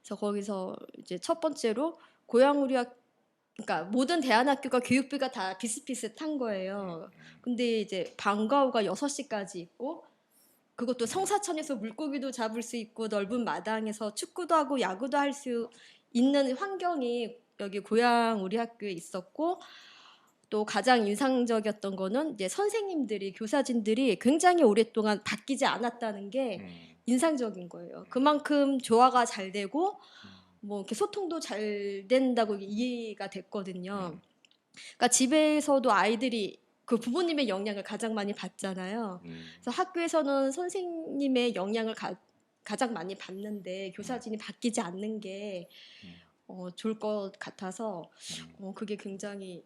그래서 거기서 이제 첫 번째로 그러니까 모든 대안학교가 교육비가 다 비슷비슷한 거예요. 근데 이제 방과 후가 6시까지 있고 그것도 성사천에서 물고기도 잡을 수 있고 넓은 마당에서 축구도 하고 야구도 할 수 있는 환경이 여기 고양 우리 학교에 있었고 또 가장 인상적이었던 거는 이제 선생님들이 교사진들이 굉장히 오랫동안 바뀌지 않았다는 게 인상적인 거예요. 그만큼 조화가 잘 되고 뭐 이렇게 소통도 잘 된다고 이해가 됐거든요. 그러니까 집에서도 아이들이 그 부모님의 영향을 가장 많이 받잖아요. 그래서 학교에서는 선생님의 영향을 가장 많이 받는데 교사진이 바뀌지 않는 게 좋을 것 같아서 그게 굉장히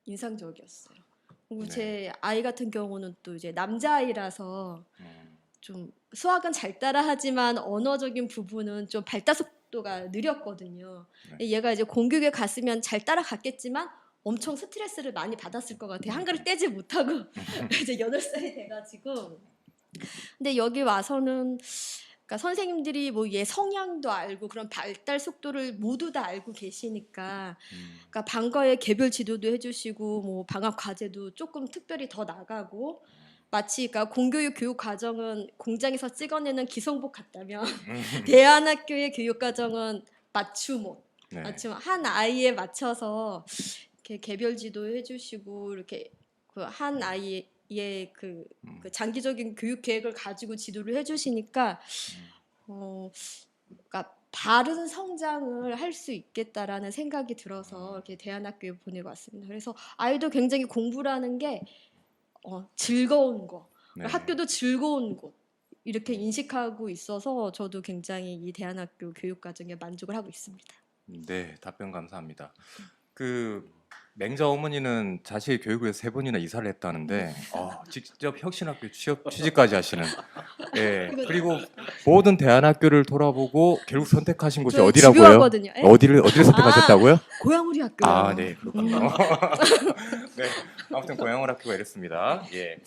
인상적이었어요. 그리고 네. 제 아이 같은 경우는 또 이제 남자아이라서 좀 수학은 잘 따라하지만 언어적인 부분은 좀 발달 속도가 느렸거든요. 네. 얘가 이제 공교육에 갔으면 잘 따라갔겠지만 엄청 스트레스를 많이 받았을 것 같아요. 한글을 떼지 못하고 이제 8살이 돼가지고. 근데 여기 와서는 그러니까 선생님들이 뭐 얘 성향도 알고 그런 발달 속도를 모두 다 알고 계시니까 그러니까 방과에 개별 지도도 해주시고 뭐 방학 과제도 조금 특별히 더 나가고 마치 그러니까 공교육 교육 과정은 공장에서 찍어내는 기성복 같다면 대안학교의 교육 과정은 맞춤옷, 네. 맞춤 한 아이에 맞춰서 이렇게 개별 지도 해주시고 이렇게 그 한 아이의 그 장기적인 교육 계획을 가지고 지도를 해주시니까 그러니까 바른 성장을 할 수 있겠다라는 생각이 들어서 이렇게 대안학교에 보내고 왔습니다. 그래서 아이도 굉장히 공부라는 게 즐거운 거, 네. 학교도 즐거운 곳 이렇게 인식하고 있어서 저도 굉장히 이 대안학교 교육 과정에 만족을 하고 있습니다. 네, 답변 감사합니다. 그 맹자 어머니는 자식 교육을 위해서 3번이나 이사를 했다는데 직접 혁신학교 취직까지 하시는. 예. 그리고 모든 대안학교를 돌아보고 결국 선택하신 곳이 저 어디라고요? 집요하거든요. 예? 어디를 선택하셨다고요? 고양우리 학교요. 아, 네, 그렇군요. 네, 아무튼 고양원 학교가 이랬습니다. 예.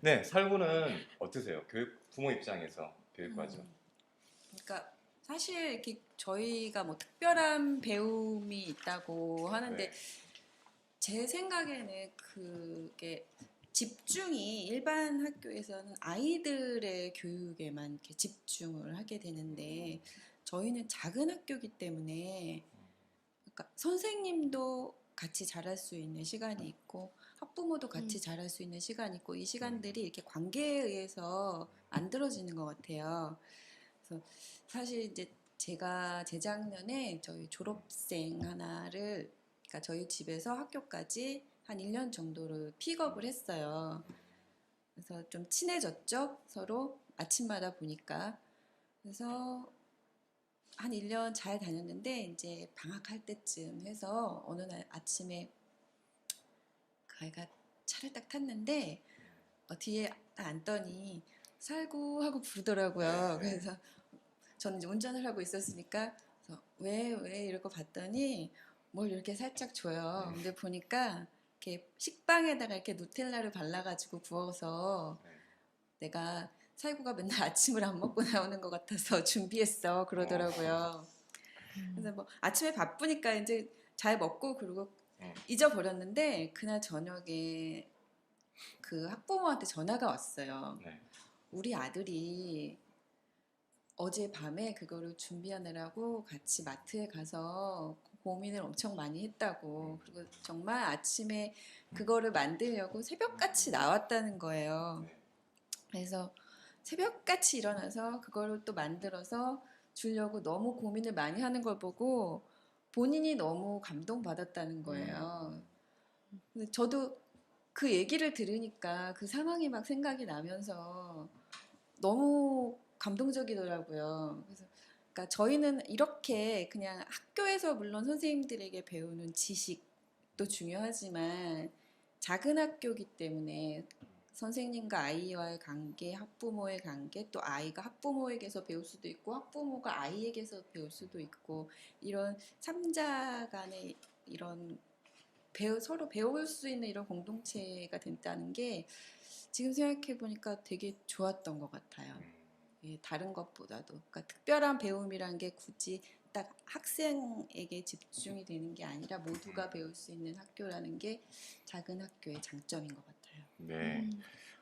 네, 살구는 어떠세요? 부모 입장에서 교육 과정. 그러니까 사실 이렇게 저희가 뭐 특별한 배움이 있다고 하는데 네. 제 생각에는 그게 집중이 일반 학교에서는 아이들의 교육에만 이렇게 집중을 하게 되는데 저희는 작은 학교이기 때문에 그러니까 선생님도 같이 잘할 수 있는 시간이 있고 학부모도 같이 잘할 수 있는 시간이 있고 이 시간들이 이렇게 관계에 의해서 만들어지는 것 같아요. 그래서 사실 이제 제가 재작년에 저희 졸업생 하나를 그러니까 저희 집에서 학교까지 한 1년 정도를 픽업을 했어요. 그래서 좀 친해졌죠. 서로 아침마다 보니까. 그래서 한 1년 잘 다녔는데 이제 방학할 때쯤 해서 어느 날 아침에 그 아이가 차를 딱 탔는데 뒤에 앉더니 살구 하고 부르더라고요. 그래서 저는 이제 운전을 하고 있었으니까 그래서 왜 이러고 봤더니 뭘 이렇게 살짝 줘요. 근데 보니까 이렇게 식빵에다가 이렇게 누텔라를 발라가지고 구워서 내가 살구가 맨날 아침을 안 먹고 나오는 것 같아서 준비했어 그러더라고요. 그래서 뭐 아침에 바쁘니까 이제 잘 먹고 그러고 잊어버렸는데 그날 저녁에 그 학부모한테 전화가 왔어요. 네. 우리 아들이 어젯밤에 그거를 준비하느라고 같이 마트에 가서 고민을 엄청 많이 했다고. 그리고 정말 아침에 그거를 만들려고 새벽같이 나왔다는 거예요. 그래서 새벽같이 일어나서 그거를 또 만들어서 주려고 너무 고민을 많이 하는 걸 보고 본인이 너무 감동받았다는 거예요. 근데 저도 그 얘기를 들으니까 그 상황이 막 생각이 나면서 너무 감동적이더라고요. 그래서 그러니까 저희는 이렇게 그냥 학교에서 물론 선생님들에게 배우는 지식도 중요하지만 작은 학교이기 때문에 선생님과 아이와의 관계, 학부모의 관계, 또 아이가 학부모에게서 배울 수도 있고 학부모가 아이에게서 배울 수도 있고 이런 3자 간의 이런 서로 배울 수 있는 이런 공동체가 된다는 게 지금 생각해 보니까 되게 좋았던 것 같아요. 예, 다른 것보다도 그러니까 특별한 배움이란 게 굳이 딱 학생에게 집중이 되는 게 아니라 모두가 배울 수 있는 학교라는 게 작은 학교의 장점인 것 같아요. 네.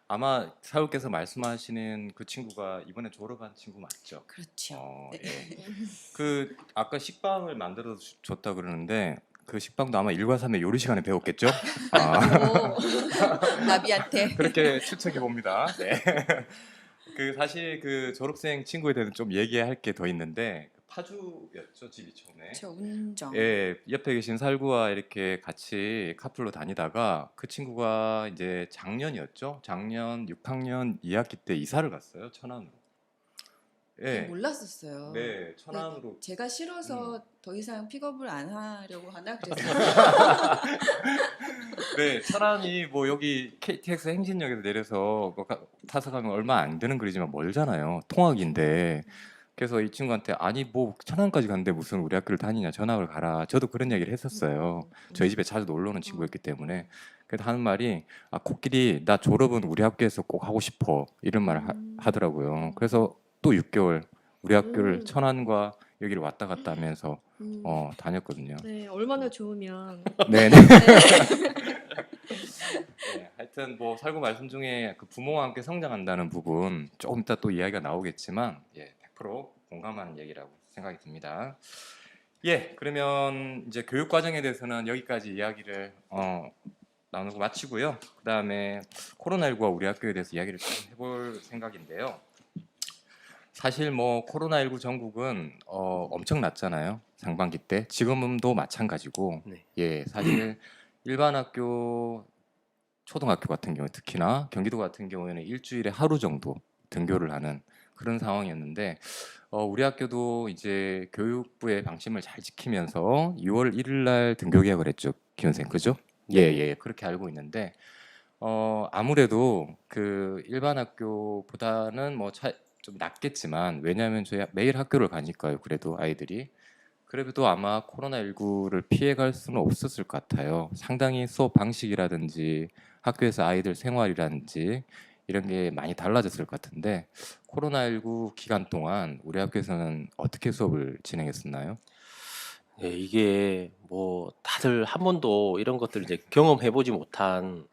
아마 사육께서 말씀하시는 그 친구가 이번에 졸업한 친구 맞죠? 그렇죠. 네. 예. 그 아까 식빵을 만들어 줬다 그러는데 그 식빵도 아마 일과삼의 요리 시간에 배웠겠죠? 아, 나비한테 그렇게 추측해 봅니다. 네. 그 사실 그 졸업생 친구에 대해서 좀 얘기할 게 더 있는데 파주였죠 집이 처음에. 저 운정. 예, 옆에 계신 살구와 이렇게 같이 카풀로 다니다가 그 친구가 이제 작년이었죠. 작년 6학년 2학기 때 이사를 갔어요. 천안으로. 예. 몰랐었어요. 네, 천안으로. 제가 싫어서 더 이상 픽업을 안 하려고 하나 그래서 네, 천안이 뭐 여기 KTX 행진역에서 내려서 타서 가면 얼마 안 되는 거리지만 멀잖아요. 통학인데. 그래서 이 친구한테 아니 뭐 천안까지 갔는데 무슨 우리 학교를 다니냐 전학을 가라. 저도 그런 얘기를 했었어요. 저희 집에 자주 놀러 오는 친구였기 때문에. 그래서 하는 말이 아 코끼리 나 졸업은 우리 학교에서 꼭 하고 싶어 이런 말을 하더라고요. 그래서 또 6개월 우리 학교를 천안과 여기를 왔다 갔다 하면서 다녔거든요. 네, 얼마나 좋으면. 네네. 네, 하여튼 뭐 살구 말씀 중에 그 부모와 함께 성장한다는 부분 조금 이따 또 이야기가 나오겠지만 100% 공감하는 얘기라고 생각이 듭니다. 예, 그러면 이제 교육 과정에 대해서는 여기까지 이야기를 나누고 마치고요. 그 다음에 코로나19와 우리 학교에 대해서 이야기를 좀 해볼 생각인데요. 사실 뭐 코로나19 전국은 엄청 났잖아요. 상반기 때. 지금도 마찬가지고. 네. 예, 사실 일반 학교 초등학교 같은 경우 특히나 경기도 같은 경우에는 일주일에 하루 정도 등교를 하는 그런 상황이었는데 우리 학교도 이제 교육부의 방침을 잘 지키면서 6월 1일 날 등교 개학을 했죠. 김 선생 그죠? 예, 그렇게 알고 있는데 아무래도 그 일반 학교보다는 뭐 좀 낫겠지만 왜냐하면 저희 매일 학교를 가니까요. 그래도 아이들이 그래도 아마 코로나19를 피해갈 수는 없었을 것 같아요. 상당히 수업 방식이라든지 학교에서 아이들 생활이라든지 이런 게 많이 달라졌을 것 같은데 코로나19 기간 동안 우리 학교에서는 어떻게 수업을 진행했었나요? 네, 이게 뭐 다들 한 번도 이런 것들을 이제 경험해보지 못한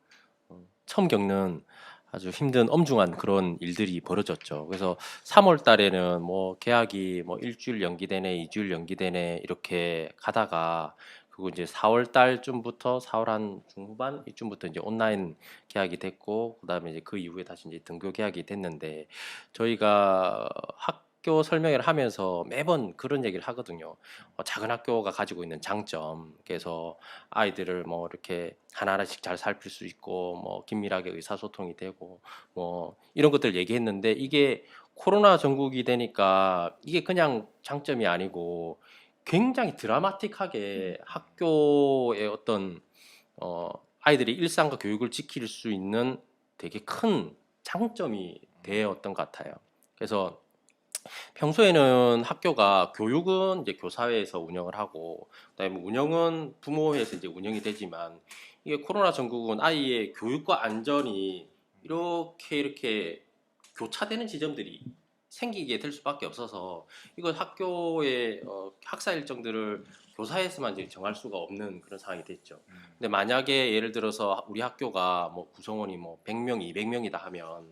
처음 겪는 아주 힘든 엄중한 그런 일들이 벌어졌죠. 그래서 3월 달에는 뭐 개학이 뭐 일주일 연기되네, 2주일 연기되네 이렇게 가다가 그리고 이제 4월 달쯤부터 4월 한 중후반 이쯤부터 이제 온라인 개학이 됐고 그다음에 이제 그 이후에 다시 이제 등교 개학이 됐는데 저희가 학교 설명회를 하면서 매번 그런 얘기를 하거든요. 작은 학교가 가지고 있는 장점, 그래서 아이들을 뭐 이렇게 하나하나씩 잘 살필 수 있고 뭐 긴밀하게 의사소통이 되고 뭐 이런 것들 얘기했는데 이게 코로나 전국이 되니까 이게 그냥 장점이 아니고 굉장히 드라마틱하게 학교의 어떤 아이들이 일상과 교육을 지킬 수 있는 되게 큰 장점이 되었던 것 같아요. 그래서 평소에는 학교가 교육은 이제 교사회에서 운영을 하고 그다음에 운영은 부모회에서 이제 운영이 되지만 이게 코로나 전국은 아이의 교육과 안전이 이렇게 교차되는 지점들이 생기게 될 수밖에 없어서 이거 학교의 학사 일정들을 교사에서만 이제 정할 수가 없는 그런 상황이 됐죠. 근데 만약에 예를 들어서 우리 학교가 뭐 구성원이 뭐 100명, 200명이다 하면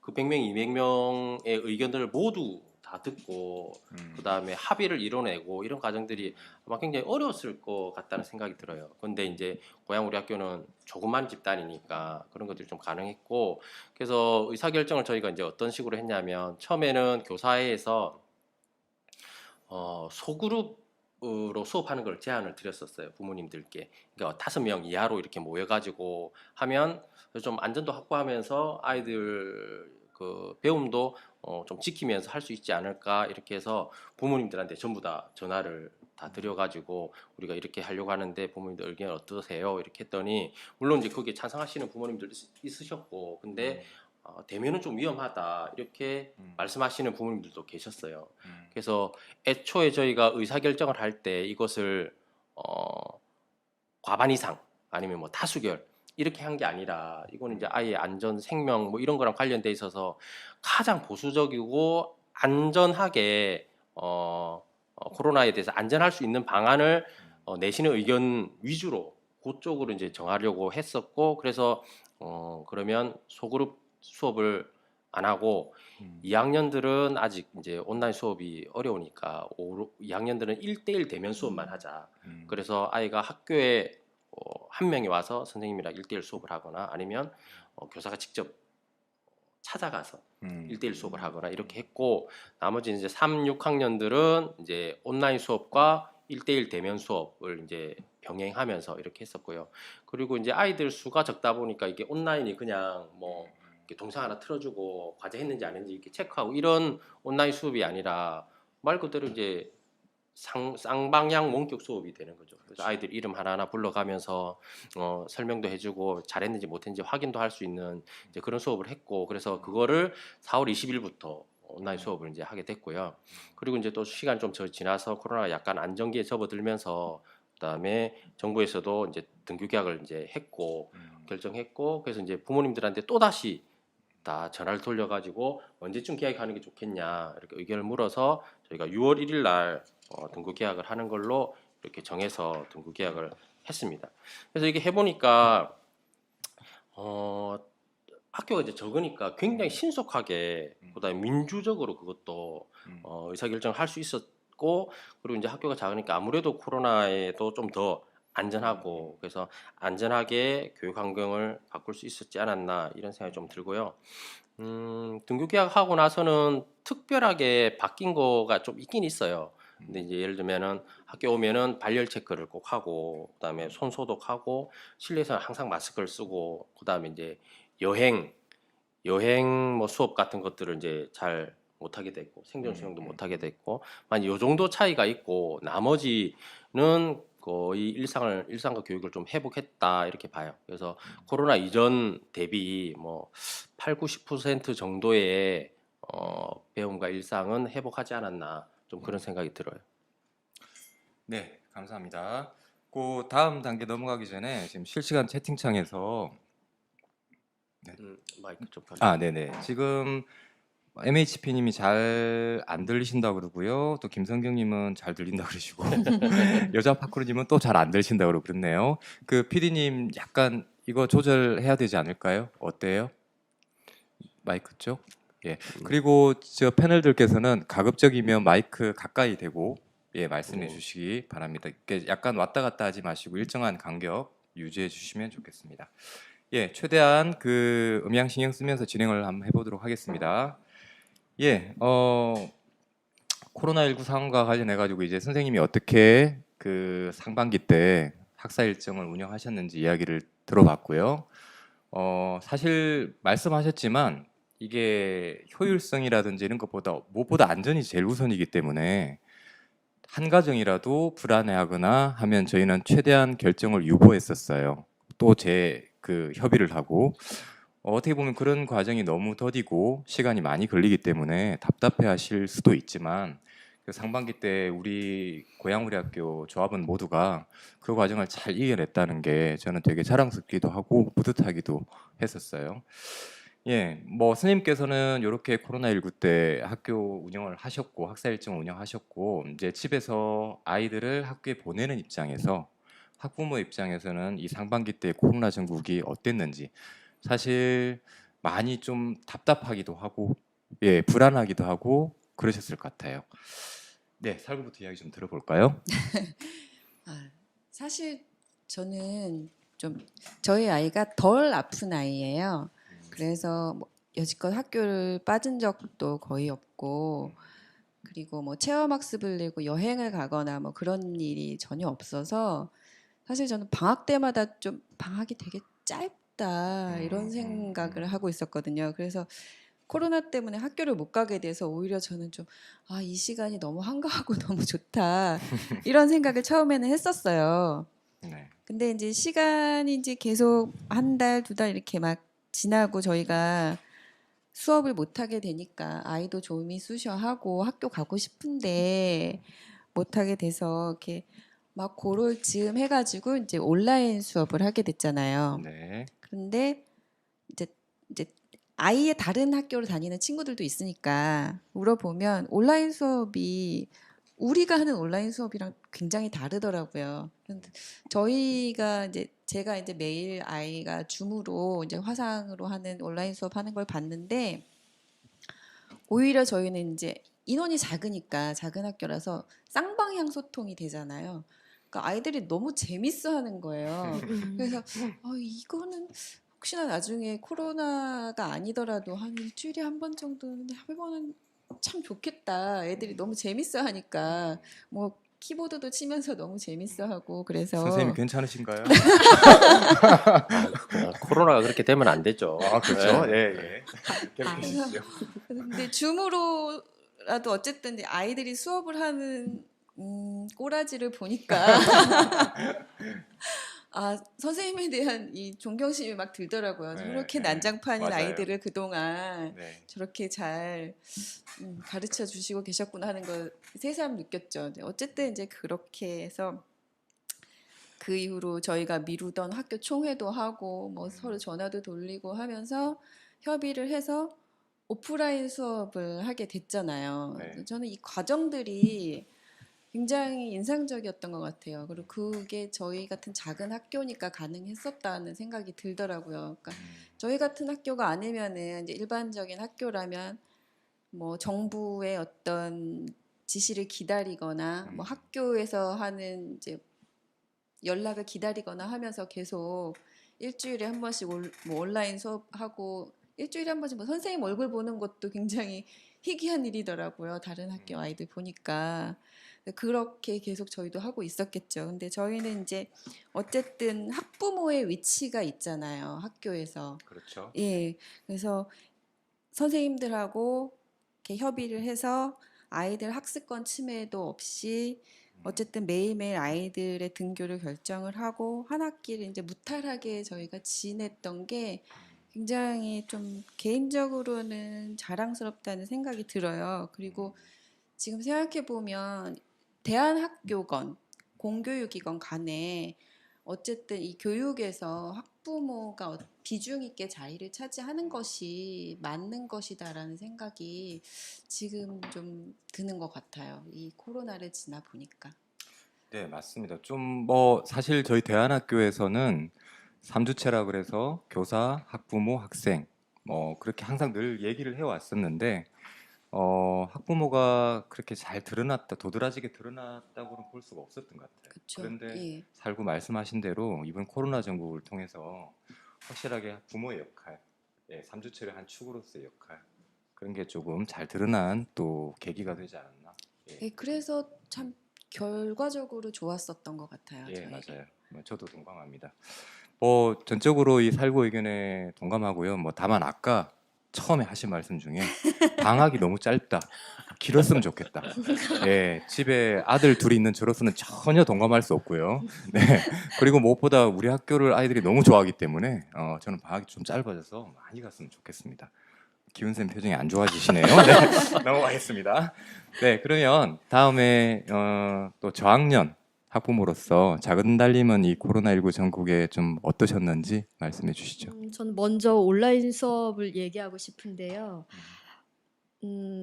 그 100명, 200명의 의견들을 모두 다 듣고 그다음에 합의를 이뤄내고 이런 과정들이 아마 굉장히 어려웠을 것 같다는 생각이 들어요. 근데 이제 고향 우리 학교는 조그만 집단이니까 그런 것들이 좀 가능했고 그래서 의사결정을 저희가 이제 어떤 식으로 했냐면 처음에는 교사회에서 소그룹으로 수업하는 걸 제안을 드렸었어요. 부모님들께. 그러니까 5명 이하로 이렇게 모여가지고 하면 좀 안전도 확보하면서 아이들 그 배움도 좀 지키면서 할 수 있지 않을까 이렇게 해서 부모님들한테 전부 다 전화를 다 드려가지고 우리가 이렇게 하려고 하는데 부모님들 의견 어떠세요? 이렇게 했더니 물론 이제 거기에 찬성하시는 부모님들 있으셨고 근데 대면은 좀 위험하다 이렇게 말씀하시는 부모님들도 계셨어요. 그래서 애초에 저희가 의사결정을 할 때 이것을 과반 이상 아니면 뭐 다수결 이렇게 한 게 아니라 이거는 이제 아이의 안전, 생명 뭐 이런 거랑 관련돼 있어서 가장 보수적이고 안전하게 코로나에 대해서 안전할 수 있는 방안을 내시는 의견 위주로 그쪽으로 이제 정하려고 했었고 그래서 그러면 소그룹 수업을 안 하고 2학년들은 아직 이제 온라인 수업이 어려우니까 2학년들은 1대1 대면 수업만 하자. 그래서 아이가 학교에 한 명이 와서 선생님이랑 1대1 수업을 하거나 아니면 교사가 직접 찾아가서 1대1 수업을 하거나 이렇게 했고 나머지 이제 3, 6학년들은 이제 온라인 수업과 1대1 대면 수업을 이제 병행하면서 이렇게 했었고요. 그리고 이제 아이들 수가 적다 보니까 이게 온라인이 그냥 뭐 이렇게 동상 하나 틀어주고 과제 했는지 안 했는지 이렇게 체크하고 이런 온라인 수업이 아니라 말 그대로 이제 쌍방향 원격 수업이 되는 거죠. 그래서 아이들 이름 하나하나 불러가면서 설명도 해주고 잘했는지 못했는지 확인도 할 수 있는 이제 그런 수업을 했고 그래서 그거를 4월 20일부터 온라인 수업을 이제 하게 됐고요. 그리고 이제 또 시간 좀 지나서 코로나가 약간 안정기에 접어들면서 그다음에 정부에서도 이제 등교 계약을 이제 했고 결정했고 그래서 이제 부모님들한테 또 다시 다 전화를 돌려가지고 언제쯤 계약하는 게 좋겠냐 이렇게 의견을 물어서 저희가 6월 1일 날 등교 계약을 하는 걸로 이렇게 정해서 등교 계약을 했습니다. 그래서 이게 해보니까 학교가 이제 적으니까 굉장히 신속하게 그다음에 민주적으로 그것도 의사결정을 할 수 있었고 그리고 이제 학교가 작으니까 아무래도 코로나에도 좀 더 안전하고 그래서 안전하게 교육 환경을 바꿀 수 있었지 않았나 이런 생각이 좀 들고요. 등교 계약하고 나서는 특별하게 바뀐 거가 좀 있긴 있어요. 근데 이제 예를 들면은 학교 오면은 발열 체크를 꼭 하고 그다음에 손 소독하고 실내에서는 항상 마스크를 쓰고 그다음에 이제 여행 뭐 수업 같은 것들을 이제 잘 못하게 됐고 생존 수영도 못하게 됐고 만약 요 정도 차이가 있고 나머지는 거의 일상과 교육을 좀 회복했다 이렇게 봐요. 그래서 코로나 이전 대비 뭐 8, 90% 정도의 배움과 일상은 회복하지 않았나 좀 그런 생각이 들어요. 네, 감사합니다. 그 다음 단계 넘어가기 전에 지금 실시간 채팅창에서 마이크 좀 네네. 지금 MHP님이 잘 안 들리신다 그러고요. 또 김성경님은 잘 들린다 그러시고 여자 파크로님은 또 잘 안 들리신다 그러고 그렇네요. 그 PD님 약간 이거 조절해야 되지 않을까요? 어때요? 마이크 쪽? 예. 그리고 저 패널들께서는 가급적이면 마이크 가까이 대고 말씀해 주시기 바랍니다. 이렇게 약간 왔다 갔다 하지 마시고 일정한 간격 유지해 주시면 좋겠습니다. 최대한 그 음향 신경 쓰면서 진행을 한번 해보도록 하겠습니다. 코로나19 상황과 관련해 가지고 이제 선생님이 어떻게 그 상반기 때 학사 일정을 운영하셨는지 이야기를 들어봤고요. 사실 말씀하셨지만 이게 효율성이라든지 이런 것보다 무엇보다 안전이 제일 우선이기 때문에 한 가정이라도 불안해하거나 하면 저희는 최대한 결정을 유보했었어요. 또 그 협의를 하고 어떻게 보면 그런 과정이 너무 더디고 시간이 많이 걸리기 때문에 답답해하실 수도 있지만 그 상반기 때 우리 고양우리학교 조합원 모두가 그 과정을 잘 이겨냈다는 게 저는 되게 자랑스럽기도 하고 뿌듯하기도 했었어요. 뭐 스님께서는 이렇게 코로나19 때 학교 운영을 하셨고 학사 일정을 운영하셨고 이제 집에서 아이들을 학교에 보내는 입장에서 학부모 입장에서는 이 상반기 때 코로나 전국이 어땠는지 사실 많이 좀 답답하기도 하고 불안하기도 하고 그러셨을 것 같아요. 네, 살구부터 이야기 좀 들어볼까요? 사실 저는 좀 저희 아이가 덜 아픈 아이예요. 그래서 뭐 여지껏 학교를 빠진 적도 거의 없고 그리고 뭐 체험학습을 내고 여행을 가거나 뭐 그런 일이 전혀 없어서 사실 저는 방학 때마다 좀 방학이 되게 짧다 이런 생각을 하고 있었거든요. 그래서 코로나 때문에 학교를 못 가게 돼서 오히려 저는 좀 이 시간이 너무 한가하고 너무 좋다 이런 생각을 처음에는 했었어요. 네. 근데 이제 시간이 이제 계속 한 달, 두 달 이렇게 막 지나고 저희가 수업을 못 하게 되니까 아이도 좀이 쑤셔하고 학교 가고 싶은데 못 하게 돼서 이렇게 막 고럴 즈음 해가지고 이제 온라인 수업을 하게 됐잖아요. 네. 그런데 이제 아이의 다른 학교를 다니는 친구들도 있으니까 물어보면 온라인 수업이 우리가 하는 온라인 수업이랑 굉장히 다르더라고요. 근데 제가 이제 매일 아이가 줌으로 이제 화상으로 하는 온라인 수업 하는 걸 봤는데 오히려 저희는 이제 인원이 작으니까 작은 학교라서 쌍방향 소통이 되잖아요. 그러니까 아이들이 너무 재밌어하는 거예요. 그래서 이거는 혹시나 나중에 코로나가 아니더라도 한 일주일에 한 번 정도는 해보면 참 좋겠다. 애들이 너무 재밌어하니까 뭐 키보드도 치면서 너무 재밌어하고 그래서 선생님 괜찮으신가요? 코로나가 그렇게 되면 안 되죠. 아 그렇죠. 네. 예. 계속해 주시죠. 근데 줌으로라도 어쨌든 이제 아이들이 수업을 하는 꼬라지를 보니까 선생님에 대한 이 존경심이 막 들더라고요. 네, 저렇게 네. 난장판인 맞아요. 아이들을 그동안 네. 저렇게 잘 가르쳐 주시고 계셨구나 하는 걸 새삼 느꼈죠. 근데 어쨌든 이제 그렇게 해서 그 이후로 저희가 미루던 학교 총회도 하고 뭐 서로 전화도 돌리고 하면서 협의를 해서 오프라인 수업을 하게 됐잖아요. 네. 저는 이 과정들이 굉장히 인상적이었던 것 같아요. 그리고 그게 저희 같은 작은 학교니까 가능했었다는 생각이 들더라고요. 그러니까 저희 같은 학교가 아니면은 이제 일반적인 학교라면 뭐 정부의 어떤 지시를 기다리거나 뭐 학교에서 하는 이제 연락을 기다리거나 하면서 계속 일주일에 한 번씩 뭐 온라인 수업하고 일주일에 한 번씩 뭐 선생님 얼굴 보는 것도 굉장히 희귀한 일이더라고요. 다른 학교 아이들 보니까. 그렇게 계속 저희도 하고 있었겠죠. 근데 저희는 이제 어쨌든 학부모의 위치가 있잖아요. 학교에서. 그렇죠. 예. 그래서 선생님들하고 이렇게 협의를 해서 아이들 학습권 침해도 없이 어쨌든 매일매일 아이들의 등교를 결정을 하고 한 학기를 이제 무탈하게 저희가 지냈던 게 굉장히 좀 개인적으로는 자랑스럽다는 생각이 들어요. 그리고 지금 생각해 보면 대한학교건 공교육이건 간에 어쨌든 이 교육에서 학부모가 비중 있게 자리를 차지하는 것이 맞는 것이다라는 생각이 지금 좀 드는 것 같아요. 이 코로나를 지나 보니까. 네, 맞습니다. 좀 뭐 사실 저희 대안학교에서는 삼주체라 그래서 교사, 학부모, 학생 뭐 그렇게 항상 늘 얘기를 해왔었는데 학부모가 그렇게 잘 드러났다, 도드라지게 드러났다고는 볼 수가 없었던 것 같아요. 그렇죠. 그런데 예. 살고 말씀하신 대로 이번 코로나 정국을 통해서 확실하게 부모의 역할, 삼주체의 한 축으로서의 역할 그런 게 조금 잘 드러난 또 계기가 되지 않았나. 예, 그래서 참 결과적으로 좋았었던 것 같아요. 예, 저희. 맞아요. 저도 동감합니다. 뭐 전적으로 이 살고 의견에 동감하고요. 뭐 다만 아까 처음에 하신 말씀 중에 방학이 너무 짧다. 길었으면 좋겠다. 예, 집에 아들 둘이 있는 저로서는 전혀 동감할 수 없고요. 네. 그리고 무엇보다 우리 학교를 아이들이 너무 좋아하기 때문에 저는 방학이 좀 짧아져서 많이 갔으면 좋겠습니다. 기훈쌤 표정이 안 좋아지시네요. 네, 넘어가겠습니다. 네, 그러면 다음에 또 저학년 학부모로서 작은 달님은 이 코로나19 전국에 좀 어떠셨는지 말씀해 주시죠. 저는 먼저 온라인 수업을 얘기하고 싶은데요.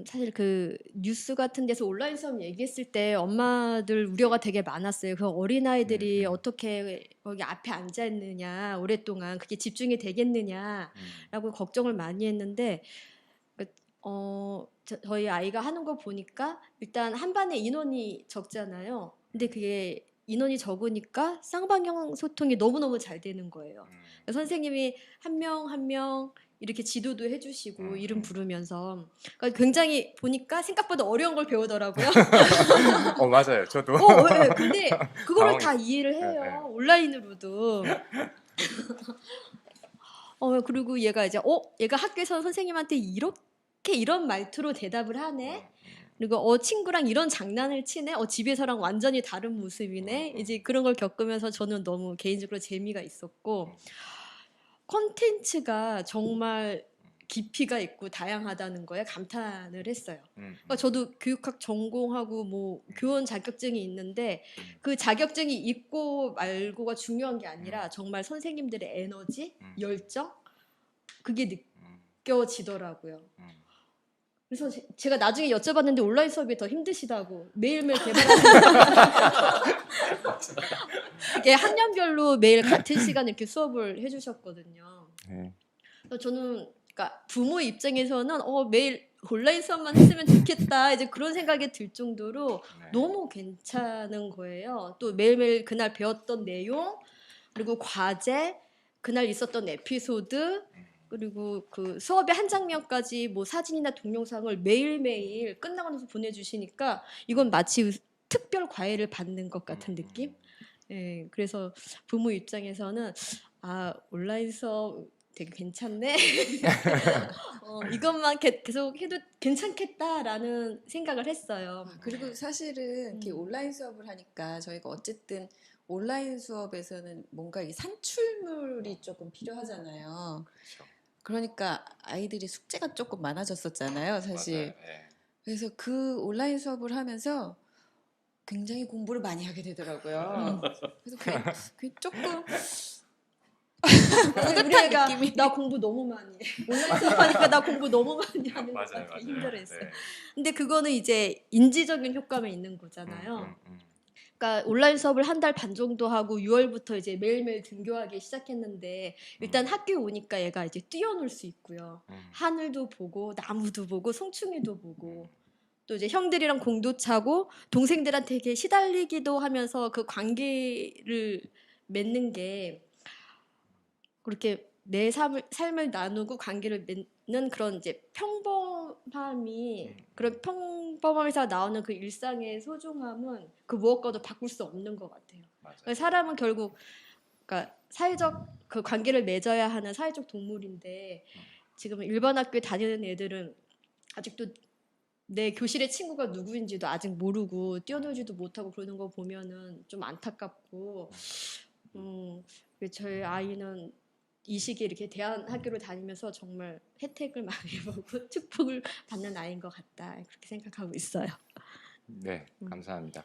사실 그 뉴스 같은 데서 온라인 수업 얘기했을 때 엄마들 우려가 되게 많았어요. 그 어린아이들이 어떻게 거기 앞에 앉아 있느냐, 오랫동안 그게 집중이 되겠느냐라고 걱정을 많이 했는데 저희 아이가 하는 거 보니까 일단 한 반에 인원이 적잖아요. 근데 그게 인원이 적으니까 쌍방향 소통이 너무너무 잘 되는 거예요. 선생님이 한 명 한 명 이렇게 지도도 해주시고 이름 부르면서 그러니까 굉장히 보니까 생각보다 어려운 걸 배우더라고요. 맞아요. 저도. 네, 근데 그거를 다 당황했어요. 이해를 해요. 네. 온라인으로도. 그리고 얘가 이제 얘가 학교에서 선생님한테 이렇게 이런 말투로 대답을 하네. 그리고 친구랑 이런 장난을 치네. 집에서랑 완전히 다른 모습이네. 이제 그런 걸 겪으면서 저는 너무 개인적으로 재미가 있었고 콘텐츠가 정말 깊이가 있고 다양하다는 거에 감탄을 했어요. 그러니까 저도 교육학 전공하고 뭐 교원 자격증이 있는데 그 자격증이 있고 말고가 중요한 게 아니라 정말 선생님들의 에너지, 열정 그게 느껴지더라고요. 그래서 제가 나중에 여쭤봤는데 온라인 수업이 더 힘드시다고 매일매일 개발하시는 이게 학년별로 매일 같은 시간 이렇게 수업을 해주셨거든요. 네. 그래서 저는 그러니까 부모 입장에서는 매일 온라인 수업만 했으면 좋겠다 이제 그런 생각이 들 정도로 네. 너무 괜찮은 거예요. 또 매일매일 그날 배웠던 내용 그리고 과제 그날 있었던 에피소드 그리고 그 수업의 한 장면까지 뭐 사진이나 동영상을 매일매일 끝나고 나서 보내주시니까 이건 마치 특별 과외를 받는 것 같은 느낌? 예, 그래서 부모 입장에서는 아 온라인 수업 되게 괜찮네. 이것만 계속 해도 괜찮겠다라는 생각을 했어요. 그리고 사실은 이렇게 온라인 수업을 하니까 저희가 어쨌든 온라인 수업에서는 뭔가 이 산출물이 조금 필요하잖아요. 그렇죠. 그러니까 아이들이 숙제가 조금 많아졌었잖아요, 사실. 맞아요. 예. 그래서 그 온라인 수업을 하면서 굉장히 공부를 많이 하게 되더라고요. 그래서 그게 조금 우리 뿌듯한 애가 느낌이. 나 공부 너무 많이 해. 온라인 수업하니까 나 공부 너무 많이 하는 것 맞아요, 같아. 맞아요. 힘들어했어요. 네. 근데 그거는 이제 인지적인 효과만 있는 거잖아요. 음. 그러니까 온라인 수업을 한 달 반 정도 하고 6월부터 이제 매일매일 등교하기 시작했는데 일단 학교에 오니까 얘가 이제 뛰어놀 수 있고요. 하늘도 보고 나무도 보고 송충이도 보고 또 이제 형들이랑 공도 차고 동생들한테 되게 시달리기도 하면서 그 관계를 맺는 게 그렇게 내 삶을 나누고 관계를 맺는 그런 이제 평범함이 그런 평범함에서 나오는 그 일상의 소중함은 그 무엇과도 바꿀 수 없는 것 같아요. 맞아요. 사람은 결국 그러니까 사회적 그 관계를 맺어야 하는 사회적 동물인데 지금 일반 학교에 다니는 애들은 아직도 내 교실의 친구가 누구인지도 아직 모르고 뛰어놀지도 못하고 그러는 거 보면은 좀 안타깝고 저희 아이는 이 시기에 이렇게 대안학교를 다니면서 정말 혜택을 많이 보고 축복을 받는 아이인 것 같다 그렇게 생각하고 있어요. 네, 감사합니다.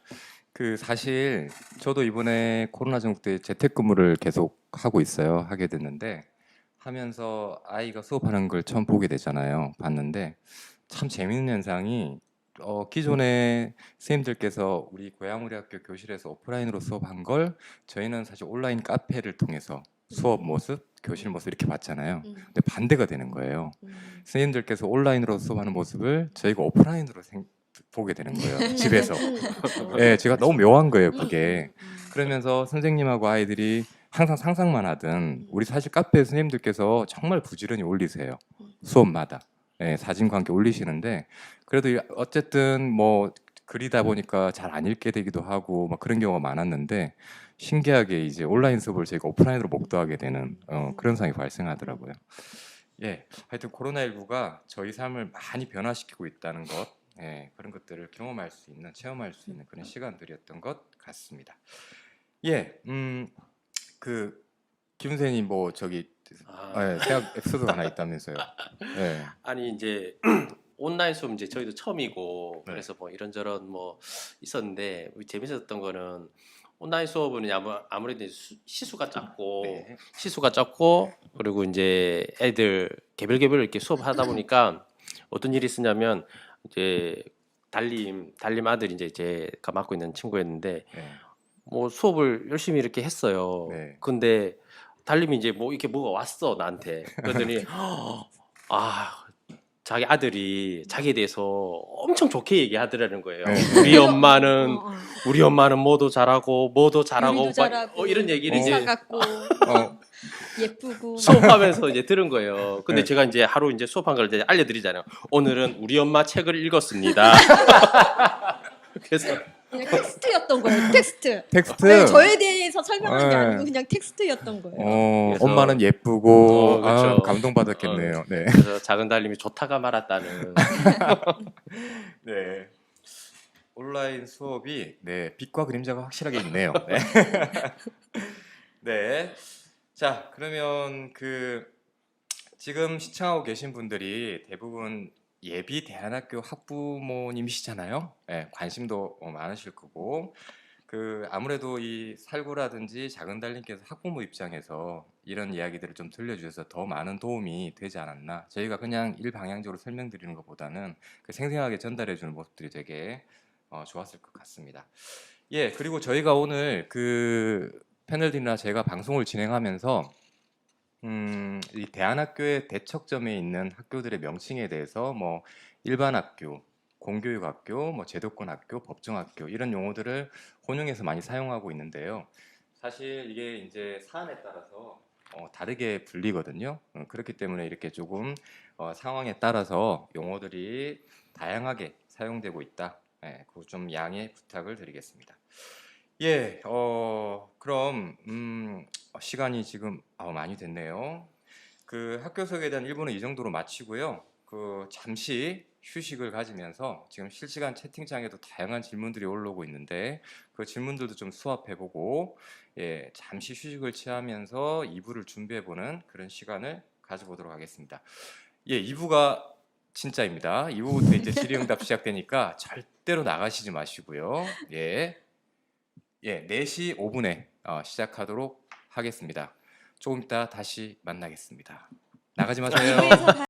그 사실 저도 이번에 코로나 전국 때 재택근무를 계속 하고 있어요. 하게 됐는데 하면서 아이가 수업하는 걸 처음 보게 되잖아요. 봤는데 참 재밌는 현상이 기존에 선생님들께서 우리 고양우리 학교 교실에서 오프라인으로 수업한 걸 저희는 사실 온라인 카페를 통해서 수업 모습, 교실 모습 이렇게 봤잖아요. 근데 반대가 되는 거예요. 선생님들께서 온라인으로 수업하는 모습을 저희가 오프라인으로 보게 되는 거예요. 집에서. 예, 제가 너무 묘한 거예요, 그게. 그러면서 선생님하고 아이들이 항상 상상만 하던 우리 사실 카페 선생님들께서 정말 부지런히 올리세요. 수업마다. 예, 사진과 함께 올리시는데 그래도 어쨌든 뭐 글이다 보니까 잘 안 읽게 되기도 하고 막 그런 경우가 많았는데 신기하게 이제 온라인 수업을 저희가 오프라인으로 목도하게 되는 그런 상황이 발생하더라고요. 예, 하여튼 코로나19가 저희 삶을 많이 변화시키고 있다는 것, 예, 그런 것들을 경험할 수 있는, 체험할 수 있는 그런 시간들이었던 것 같습니다. 예, 그 김선생님 뭐 저기 예, 대학 에피소드가 하나 있다면서요. 예. 아니 이제 온라인 수업 이제 저희도 처음이고 네. 그래서 뭐 이런저런 뭐 있었는데 재밌었던 거는 온라인 수업은 아무래도 시수가 작고 네. 그리고 이제 애들 개별 이렇게 수업하다 보니까 어떤 일이 있었냐면 이제 달림 아들이 이제 제가 맡고 있는 친구였는데 네. 뭐 수업을 열심히 이렇게 했어요. 네. 근데 달림이 이제 뭐 이렇게 뭐가 왔어 나한테. 그러더니 아 자기 아들이 자기에 대해서 엄청 좋게 얘기하더라는 거예요. 네. 우리 엄마는 뭐도 잘하고 뭐도 잘하고 요리도 막 잘하고 이런 얘기를 이사 이제 같고 어, 예쁘고 수업하면서 이제 들은 거예요. 근데 네. 제가 이제 하루 이제 수업한 걸 이제 알려드리잖아요. 오늘은 우리 엄마 책을 읽었습니다. 그래서 그냥 텍스트였던 거예요. 텍스트. 텍스트. 네, 저에 대해서 설명한 게 네. 아니고 그냥 텍스트였던 거예요. 그래서- 엄마는 예쁘고 그렇죠. 감동받았겠네요. 네. 그래서 작은 달님이 좋다가 말았다는. 네. 온라인 수업이 네, 빛과 그림자가 확실하게 있네요. 네. 네. 자, 그러면 지금 시청하고 계신 분들이 대부분 예비 대안학교 학부모님이시잖아요. 네, 관심도 많으실 거고 아무래도 이 살구라든지 작은 달님께서 학부모 입장에서 이런 이야기들을 좀 들려주셔서 더 많은 도움이 되지 않았나. 저희가 그냥 일방향적으로 설명드리는 것보다는 생생하게 전달해주는 모습들이 되게 좋았을 것 같습니다. 예, 그리고 저희가 오늘 패널들이나 제가 방송을 진행하면서 이 대안학교의 대척점에 있는 학교들의 명칭에 대해서 뭐 일반 학교, 공교육 학교, 뭐 제도권 학교, 법정 학교 이런 용어들을 혼용해서 많이 사용하고 있는데요. 사실 이게 이제 사안에 따라서 다르게 불리거든요. 그렇기 때문에 이렇게 조금 상황에 따라서 용어들이 다양하게 사용되고 있다. 예, 그거 좀 양해 부탁을 드리겠습니다. 예, 그럼 시간이 지금 많이 됐네요. 그 학교 소개에 대한 1부는 이 정도로 마치고요. 그 잠시 휴식을 가지면서 지금 실시간 채팅창에도 다양한 질문들이 올라오고 있는데 그 질문들도 좀 수합해보고 예, 잠시 휴식을 취하면서 2부를 준비해보는 그런 시간을 가져보도록 하겠습니다. 예, 2부가 진짜입니다. 2부부터 이제 질의응답 시작되니까 절대로 나가시지 마시고요. 예, 4시 5분에 시작하도록 하겠습니다. 조금 이따 다시 만나겠습니다. 나가지 마세요. 2부에서